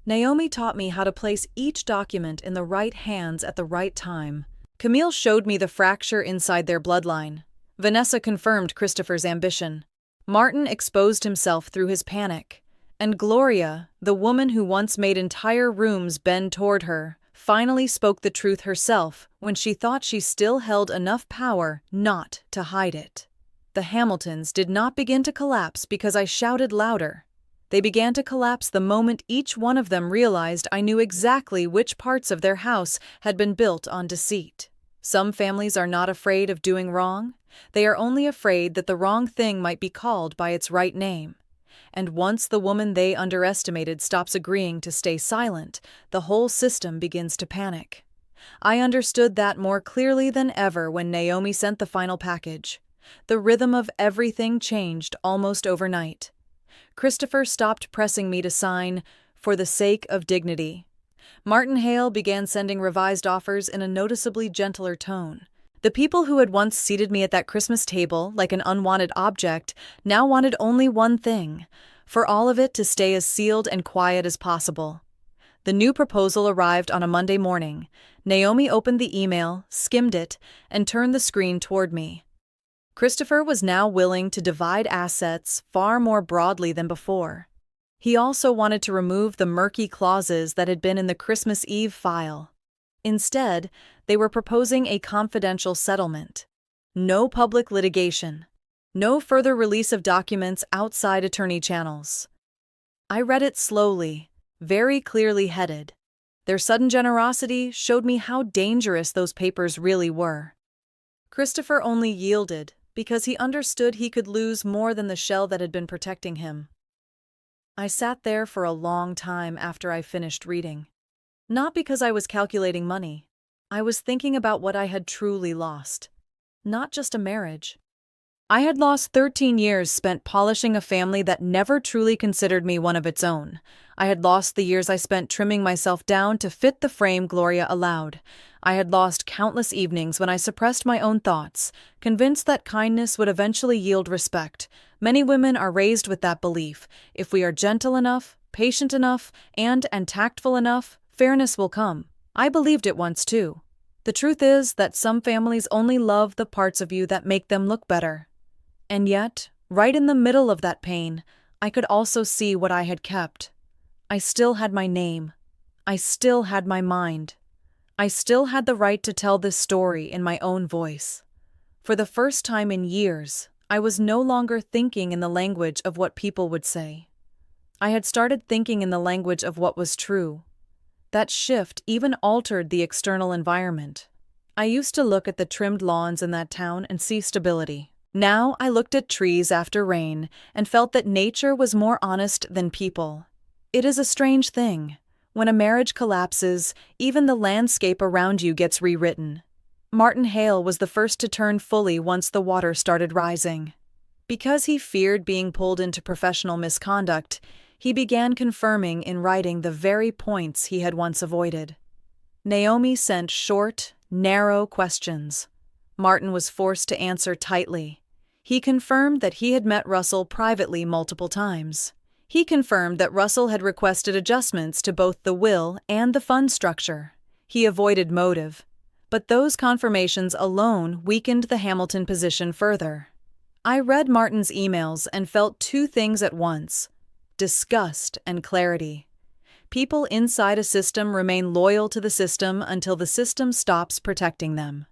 Naomi taught me how to place each document in the right hands at the right time. Camille showed me the fracture inside their bloodline. Vanessa confirmed Christopher's ambition. Martin exposed himself through his panic. And Gloria, the woman who once made entire rooms bend toward her, finally spoke the truth herself when she thought she still held enough power not to hide it. The Hamiltons did not begin to collapse because I shouted louder. They began to collapse the moment each one of them realized I knew exactly which parts of their house had been built on deceit. Some families are not afraid of doing wrong. They are only afraid that the wrong thing might be called by its right name. And once the woman they underestimated stops agreeing to stay silent, the whole system begins to panic. I understood that more clearly than ever when Naomi sent the final package. The rhythm of everything changed almost overnight. Christopher stopped pressing me to sign for the sake of dignity. Martin Hale began sending revised offers in a noticeably gentler tone. The people who had once seated me at that Christmas table like an unwanted object now wanted only one thing: for all of it to stay as sealed and quiet as possible. The new proposal arrived on a Monday morning. Naomi opened the email, skimmed it, and turned the screen toward me. Christopher was now willing to divide assets far more broadly than before. He also wanted to remove the murky clauses that had been in the Christmas Eve file. Instead, they were proposing a confidential settlement. No public litigation. No further release of documents outside attorney channels. I read it slowly, very clearly headed. Their sudden generosity showed me how dangerous those papers really were. Christopher only yielded because he understood he could lose more than the shell that had been protecting him. I sat there for a long time after I finished reading. Not because I was calculating money. I was thinking about what I had truly lost. Not just a marriage. I had lost 13 years spent polishing a family that never truly considered me one of its own. I had lost the years I spent trimming myself down to fit the frame Gloria allowed. I had lost countless evenings when I suppressed my own thoughts, convinced that kindness would eventually yield respect. Many women are raised with that belief. If we are gentle enough, patient enough, and tactful enough, fairness will come. I believed it once too. The truth is that some families only love the parts of you that make them look better. And yet, right in the middle of that pain, I could also see what I had kept. I still had my name. I still had my mind. I still had the right to tell this story in my own voice. For the first time in years, I was no longer thinking in the language of what people would say. I had started thinking in the language of what was true. That shift even altered the external environment. I used to look at the trimmed lawns in that town and see stability. Now I looked at trees after rain and felt that nature was more honest than people. It is a strange thing. When a marriage collapses, even the landscape around you gets rewritten. Martin Hale was the first to turn fully once the water started rising. Because he feared being pulled into professional misconduct, he began confirming in writing the very points he had once avoided. Naomi sent short, narrow questions. Martin was forced to answer tightly. He confirmed that he had met Russell privately multiple times. He confirmed that Russell had requested adjustments to both the will and the fund structure. He avoided motive. But those confirmations alone weakened the Hamilton position further. I read Martin's emails and felt two things at once: disgust and clarity. People inside a system remain loyal to the system until the system stops protecting them.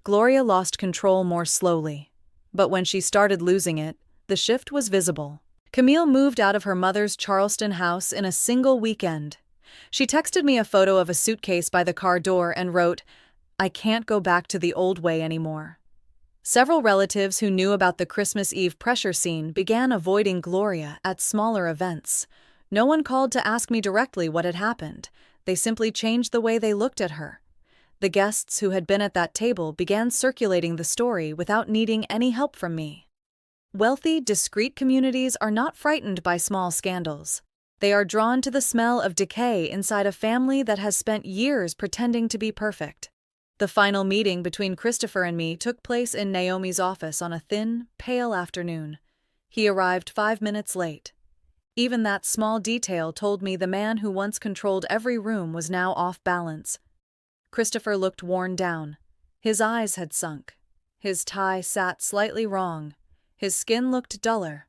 Gloria lost control more slowly, but when she started losing it, the shift was visible. Camille moved out of her mother's Charleston house in a single weekend. She texted me a photo of a suitcase by the car door and wrote, "I can't go back to the old way anymore." Several relatives who knew about the Christmas Eve pressure scene began avoiding Gloria at smaller events. No one called to ask me directly what had happened. They simply changed the way they looked at her. The guests who had been at that table began circulating the story without needing any help from me. Wealthy, discreet communities are not frightened by small scandals. They are drawn to the smell of decay inside a family that has spent years pretending to be perfect. The final meeting between Christopher and me took place in Naomi's office on a thin, pale afternoon. He arrived 5 minutes late. Even that small detail told me the man who once controlled every room was now off balance. Christopher looked worn down. His eyes had sunk. His tie sat slightly wrong. His skin looked duller.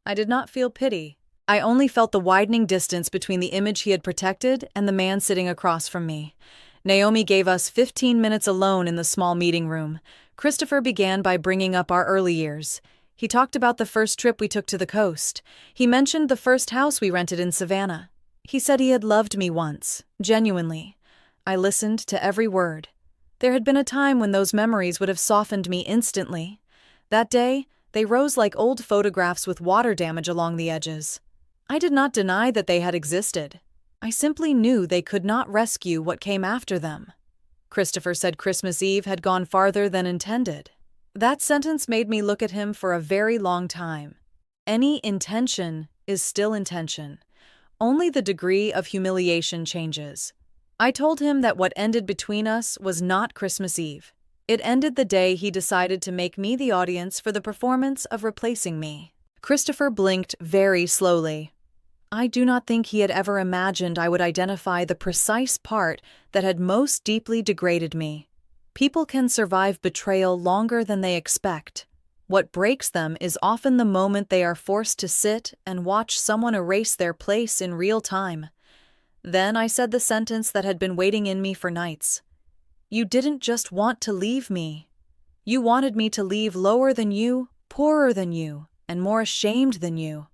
I did not feel pity. I only felt the widening distance between the image he had protected and the man sitting across from me. Naomi gave us 15 minutes alone in the small meeting room. Christopher began by bringing up our early years. He talked about the first trip we took to the coast. He mentioned the first house we rented in Savannah. He said he had loved me once, genuinely. I listened to every word. There had been a time when those memories would have softened me instantly. That day, they rose like old photographs with water damage along the edges. I did not deny that they had existed. I simply knew they could not rescue what came after them. Christopher said Christmas Eve had gone farther than intended. That sentence made me look at him for a very long time. Any intention is still intention. Only the degree of humiliation changes. I told him that what ended between us was not Christmas Eve. It ended the day he decided to make me the audience for the performance of replacing me. Christopher blinked very slowly. I do not think he had ever imagined I would identify the precise part that had most deeply degraded me. People can survive betrayal longer than they expect. What breaks them is often the moment they are forced to sit and watch someone erase their place in real time. Then I said the sentence that had been waiting in me for nights. You didn't just want to leave me. You wanted me to leave lower than you, poorer than you, and more ashamed than you.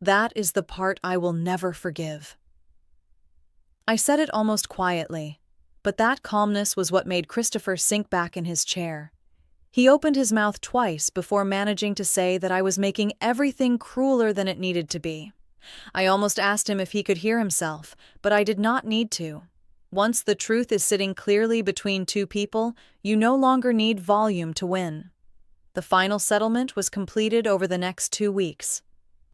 That is the part I will never forgive. I said it almost quietly, but that calmness was what made Christopher sink back in his chair. He opened his mouth twice before managing to say that I was making everything crueler than it needed to be. I almost asked him if he could hear himself, but I did not need to. Once the truth is sitting clearly between two people, you no longer need volume to win. The final settlement was completed over the next 2 weeks.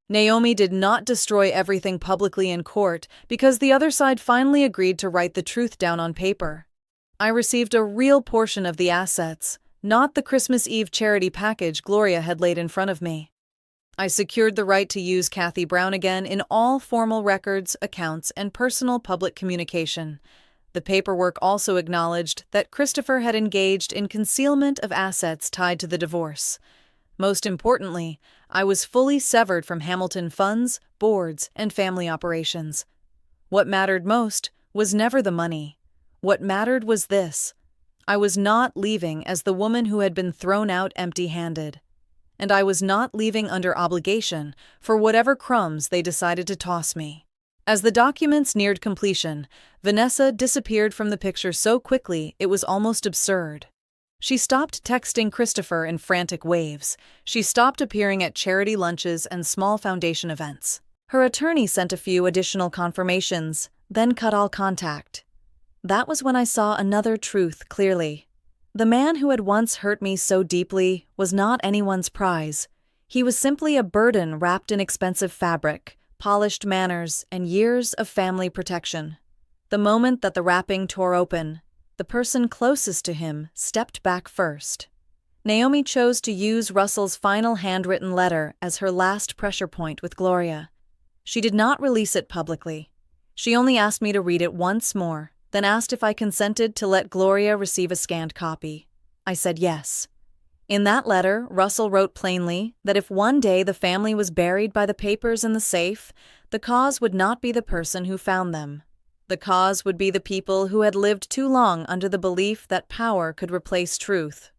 Naomi did not destroy everything publicly in court because the other side finally agreed to write the truth down on paper. I received a real portion of the assets, not the Christmas Eve charity package Gloria had laid in front of me. I secured the right to use Kathy Brown again in all formal records, accounts, and personal public communication. The paperwork also acknowledged that Christopher had engaged in concealment of assets tied to the divorce. Most importantly, I was fully severed from Hamilton funds, boards, and family operations. What mattered most was never the money. What mattered was this: I was not leaving as the woman who had been thrown out empty-handed. And I was not leaving under obligation for whatever crumbs they decided to toss me. As the documents neared completion, Vanessa disappeared from the picture so quickly it was almost absurd. She stopped texting Christopher in frantic waves. She stopped appearing at charity lunches and small foundation events. Her attorney sent a few additional confirmations, then cut all contact. That was when I saw another truth clearly. The man who had once hurt me so deeply was not anyone's prize. He was simply a burden wrapped in expensive fabric, polished manners, and years of family protection. The moment that the wrapping tore open, The person closest to him stepped back first. Naomi chose to use Russell's final handwritten letter as her last pressure point with Gloria. She did not release it publicly. She only asked me to read it once more, then asked if I consented to let Gloria receive a scanned copy. I said yes. In that letter, Russell wrote plainly that if one day the family was buried by the papers in the safe, the cause would not be the person who found them. The cause would be the people who had lived too long under the belief that power could replace truth.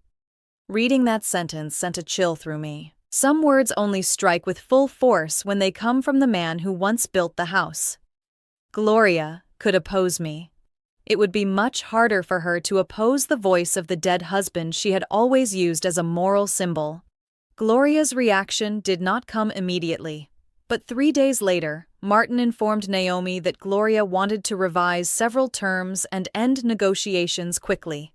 Reading that sentence sent a chill through me. Some words only strike with full force when they come from the man who once built the house. Gloria could oppose me. It would be much harder for her to oppose the voice of the dead husband she had always used as a moral symbol. Gloria's reaction did not come immediately, but 3 days later, Martin informed Naomi that Gloria wanted to revise several terms and end negotiations quickly.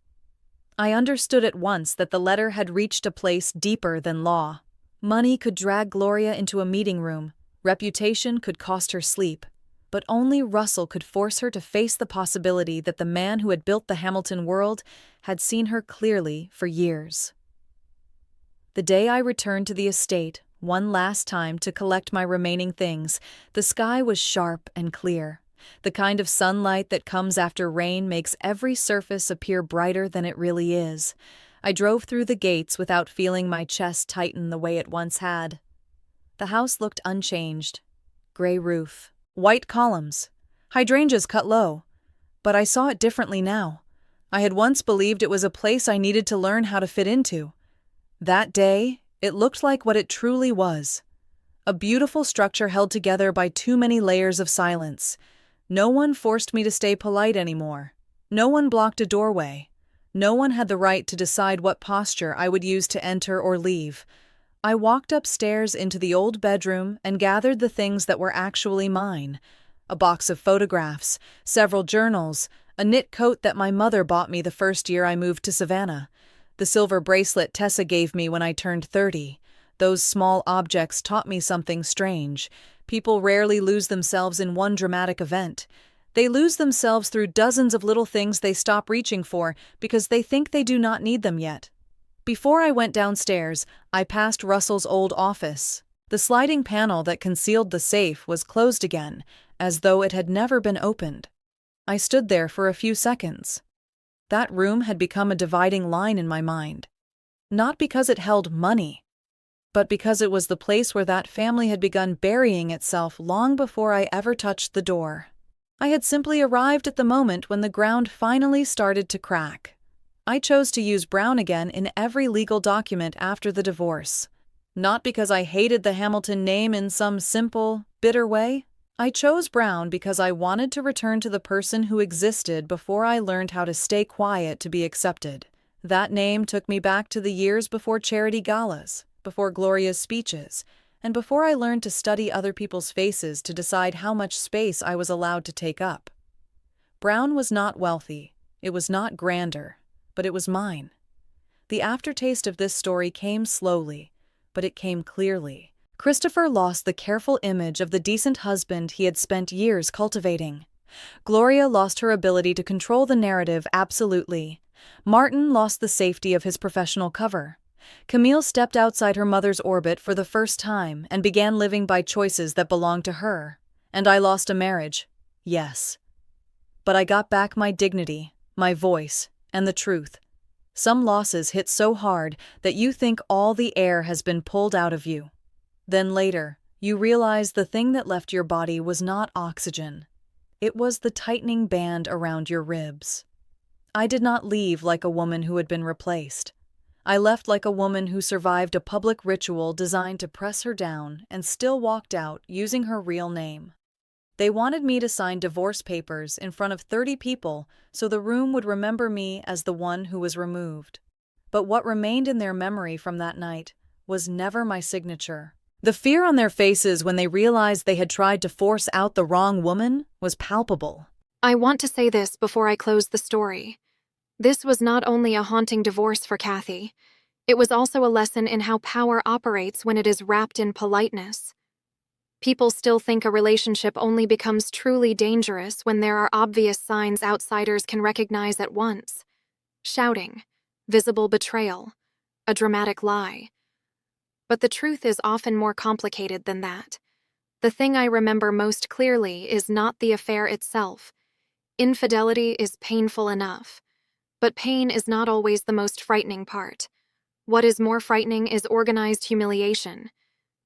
I understood at once that the letter had reached a place deeper than law. Money could drag Gloria into a meeting room, reputation could cost her sleep, but only Russell could force her to face the possibility that the man who had built the Hamilton world had seen her clearly for years. The day I returned to the estate, one last time to collect my remaining things, the sky was sharp and clear. The kind of sunlight that comes after rain makes every surface appear brighter than it really is. I drove through the gates without feeling my chest tighten the way it once had. The house looked unchanged. Gray roof, white columns, hydrangeas cut low. But I saw it differently now. I had once believed it was a place I needed to learn how to fit into. That day, it looked like what it truly was. A beautiful structure held together by too many layers of silence. No one forced me to stay polite anymore. No one blocked a doorway. No one had the right to decide what posture I would use to enter or leave. I walked upstairs into the old bedroom and gathered the things that were actually mine. A box of photographs, several journals, a knit coat that my mother bought me the first year I moved to Savannah, the silver bracelet Tessa gave me when I turned 30. Those small objects taught me something strange. People rarely lose themselves in one dramatic event. They lose themselves through dozens of little things they stop reaching for because they think they do not need them yet. Before I went downstairs, I passed Russell's old office. The sliding panel that concealed the safe was closed again, as though it had never been opened. I stood there for a few seconds. That room had become a dividing line in my mind. Not because it held money, but because it was the place where that family had begun burying itself long before I ever touched the door. I had simply arrived at the moment when the ground finally started to crack. I chose to use Brown again in every legal document after the divorce. Not because I hated the Hamilton name in some simple, bitter way. I chose Brown because I wanted to return to the person who existed before I learned how to stay quiet to be accepted. That name took me back to the years before charity galas, before Gloria's speeches, and before I learned to study other people's faces to decide how much space I was allowed to take up. Brown was not wealthy, it was not grandeur, but it was mine. The aftertaste of this story came slowly, but it came clearly. Christopher lost the careful image of the decent husband he had spent years cultivating. Gloria lost her ability to control the narrative absolutely. Martin lost the safety of his professional cover. Camille stepped outside her mother's orbit for the first time and began living by choices that belonged to her. And I lost a marriage, yes. But I got back my dignity, my voice, and the truth. Some losses hit so hard that you think all the air has been pulled out of you. Then later, you realize the thing that left your body was not oxygen. It was the tightening band around your ribs. I did not leave like a woman who had been replaced. I left like a woman who survived a public ritual designed to press her down and still walked out using her real name. They wanted me to sign divorce papers in front of 30 people so the room would remember me as the one who was removed. But what remained in their memory from that night was never my signature. The fear on their faces when they realized they had tried to force out the wrong woman was palpable. I want to say this before I close the story. This was not only a haunting divorce for Kathy, it was also a lesson in how power operates when it is wrapped in politeness. People still think a relationship only becomes truly dangerous when there are obvious signs outsiders can recognize at once: shouting, visible betrayal, a dramatic lie. But the truth is often more complicated than that. The thing I remember most clearly is not the affair itself. Infidelity is painful enough, but pain is not always the most frightening part. What is more frightening is organized humiliation.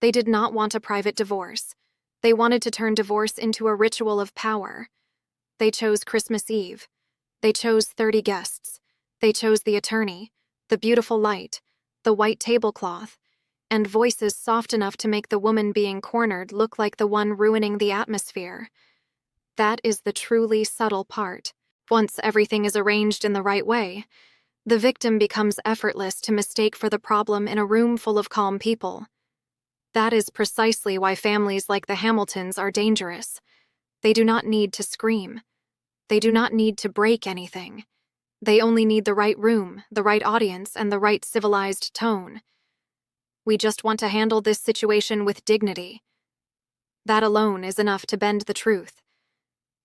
They did not want a private divorce. They wanted to turn divorce into a ritual of power. They chose Christmas Eve. They chose 30 guests. They chose the attorney, the beautiful light, the white tablecloth, and voices soft enough to make the woman being cornered look like the one ruining the atmosphere. That is the truly subtle part. Once everything is arranged in the right way, the victim becomes effortless to mistake for the problem in a room full of calm people. That is precisely why families like the Hamiltons are dangerous. They do not need to scream. They do not need to break anything. They only need the right room, the right audience, and the right civilized tone. We just want to handle this situation with dignity. That alone is enough to bend the truth.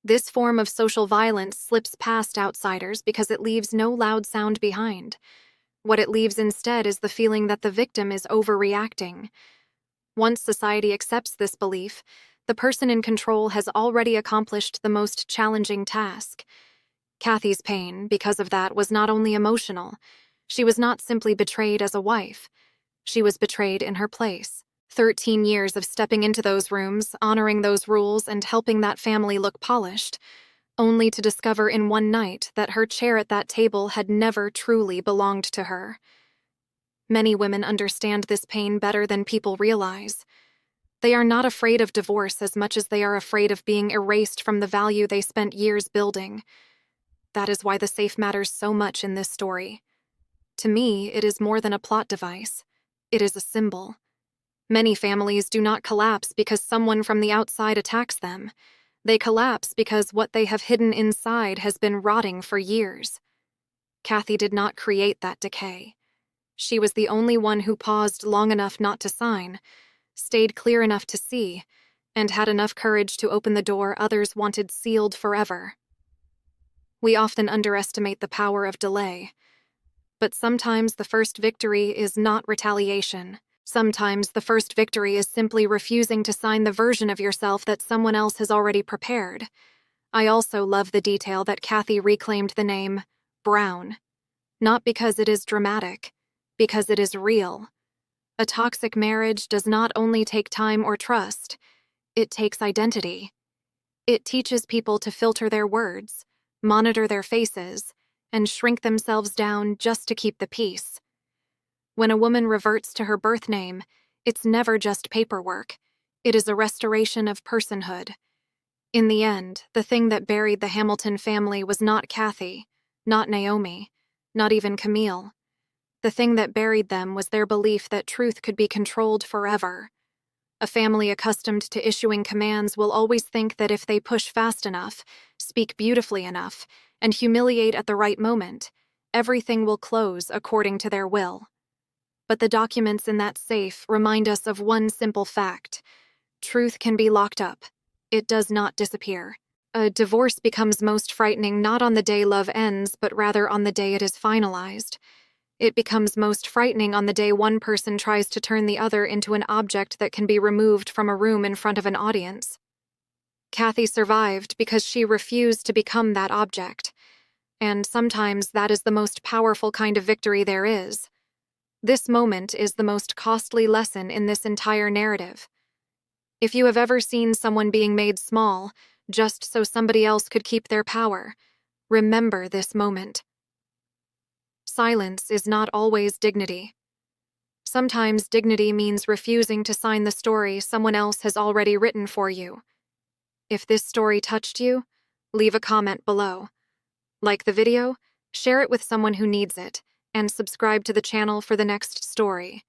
This form of social violence slips past outsiders because it leaves no loud sound behind. What it leaves instead is the feeling that the victim is overreacting. Once society accepts this belief, the person in control has already accomplished the most challenging task. Kathy's pain, because of that, was not only emotional. She was not simply betrayed as a wife. She was betrayed in her place. 13 years of stepping into those rooms, honoring those rules, and helping that family look polished, only to discover in one night that her chair at that table had never truly belonged to her. Many women understand this pain better than people realize. They are not afraid of divorce as much as they are afraid of being erased from the value they spent years building. That is why the safe matters so much in this story. To me, it is more than a plot device. It is a symbol. Many families do not collapse because someone from the outside attacks them. They collapse because what they have hidden inside has been rotting for years. Kathy did not create that decay. She was the only one who paused long enough not to sign, stayed clear enough to see, and had enough courage to open the door others wanted sealed forever. We often underestimate the power of delay. But sometimes the first victory is not retaliation. Sometimes the first victory is simply refusing to sign the version of yourself that someone else has already prepared. I also love the detail that Kathy reclaimed the name Brown. Not because it is dramatic, because it is real. A toxic marriage does not only take time or trust, it takes identity. It teaches people to filter their words, monitor their faces, and shrink themselves down just to keep the peace. When a woman reverts to her birth name, it's never just paperwork. It is a restoration of personhood. In the end, the thing that buried the Hamilton family was not Kathy, not Naomi, not even Camille. The thing that buried them was their belief that truth could be controlled forever. A family accustomed to issuing commands will always think that if they push fast enough, speak beautifully enough, and humiliate at the right moment, everything will close according to their will. But the documents in that safe remind us of one simple fact: truth can be locked up. It does not disappear. A divorce becomes most frightening not on the day love ends, but rather on the day it is finalized. It becomes most frightening on the day one person tries to turn the other into an object that can be removed from a room in front of an audience. Kathy survived because she refused to become that object. And sometimes that is the most powerful kind of victory there is. This moment is the most costly lesson in this entire narrative. If you have ever seen someone being made small, just so somebody else could keep their power, remember this moment. Silence is not always dignity. Sometimes dignity means refusing to sign the story someone else has already written for you. If this story touched you, leave a comment below. Like the video, share it with someone who needs it, and subscribe to the channel for the next story.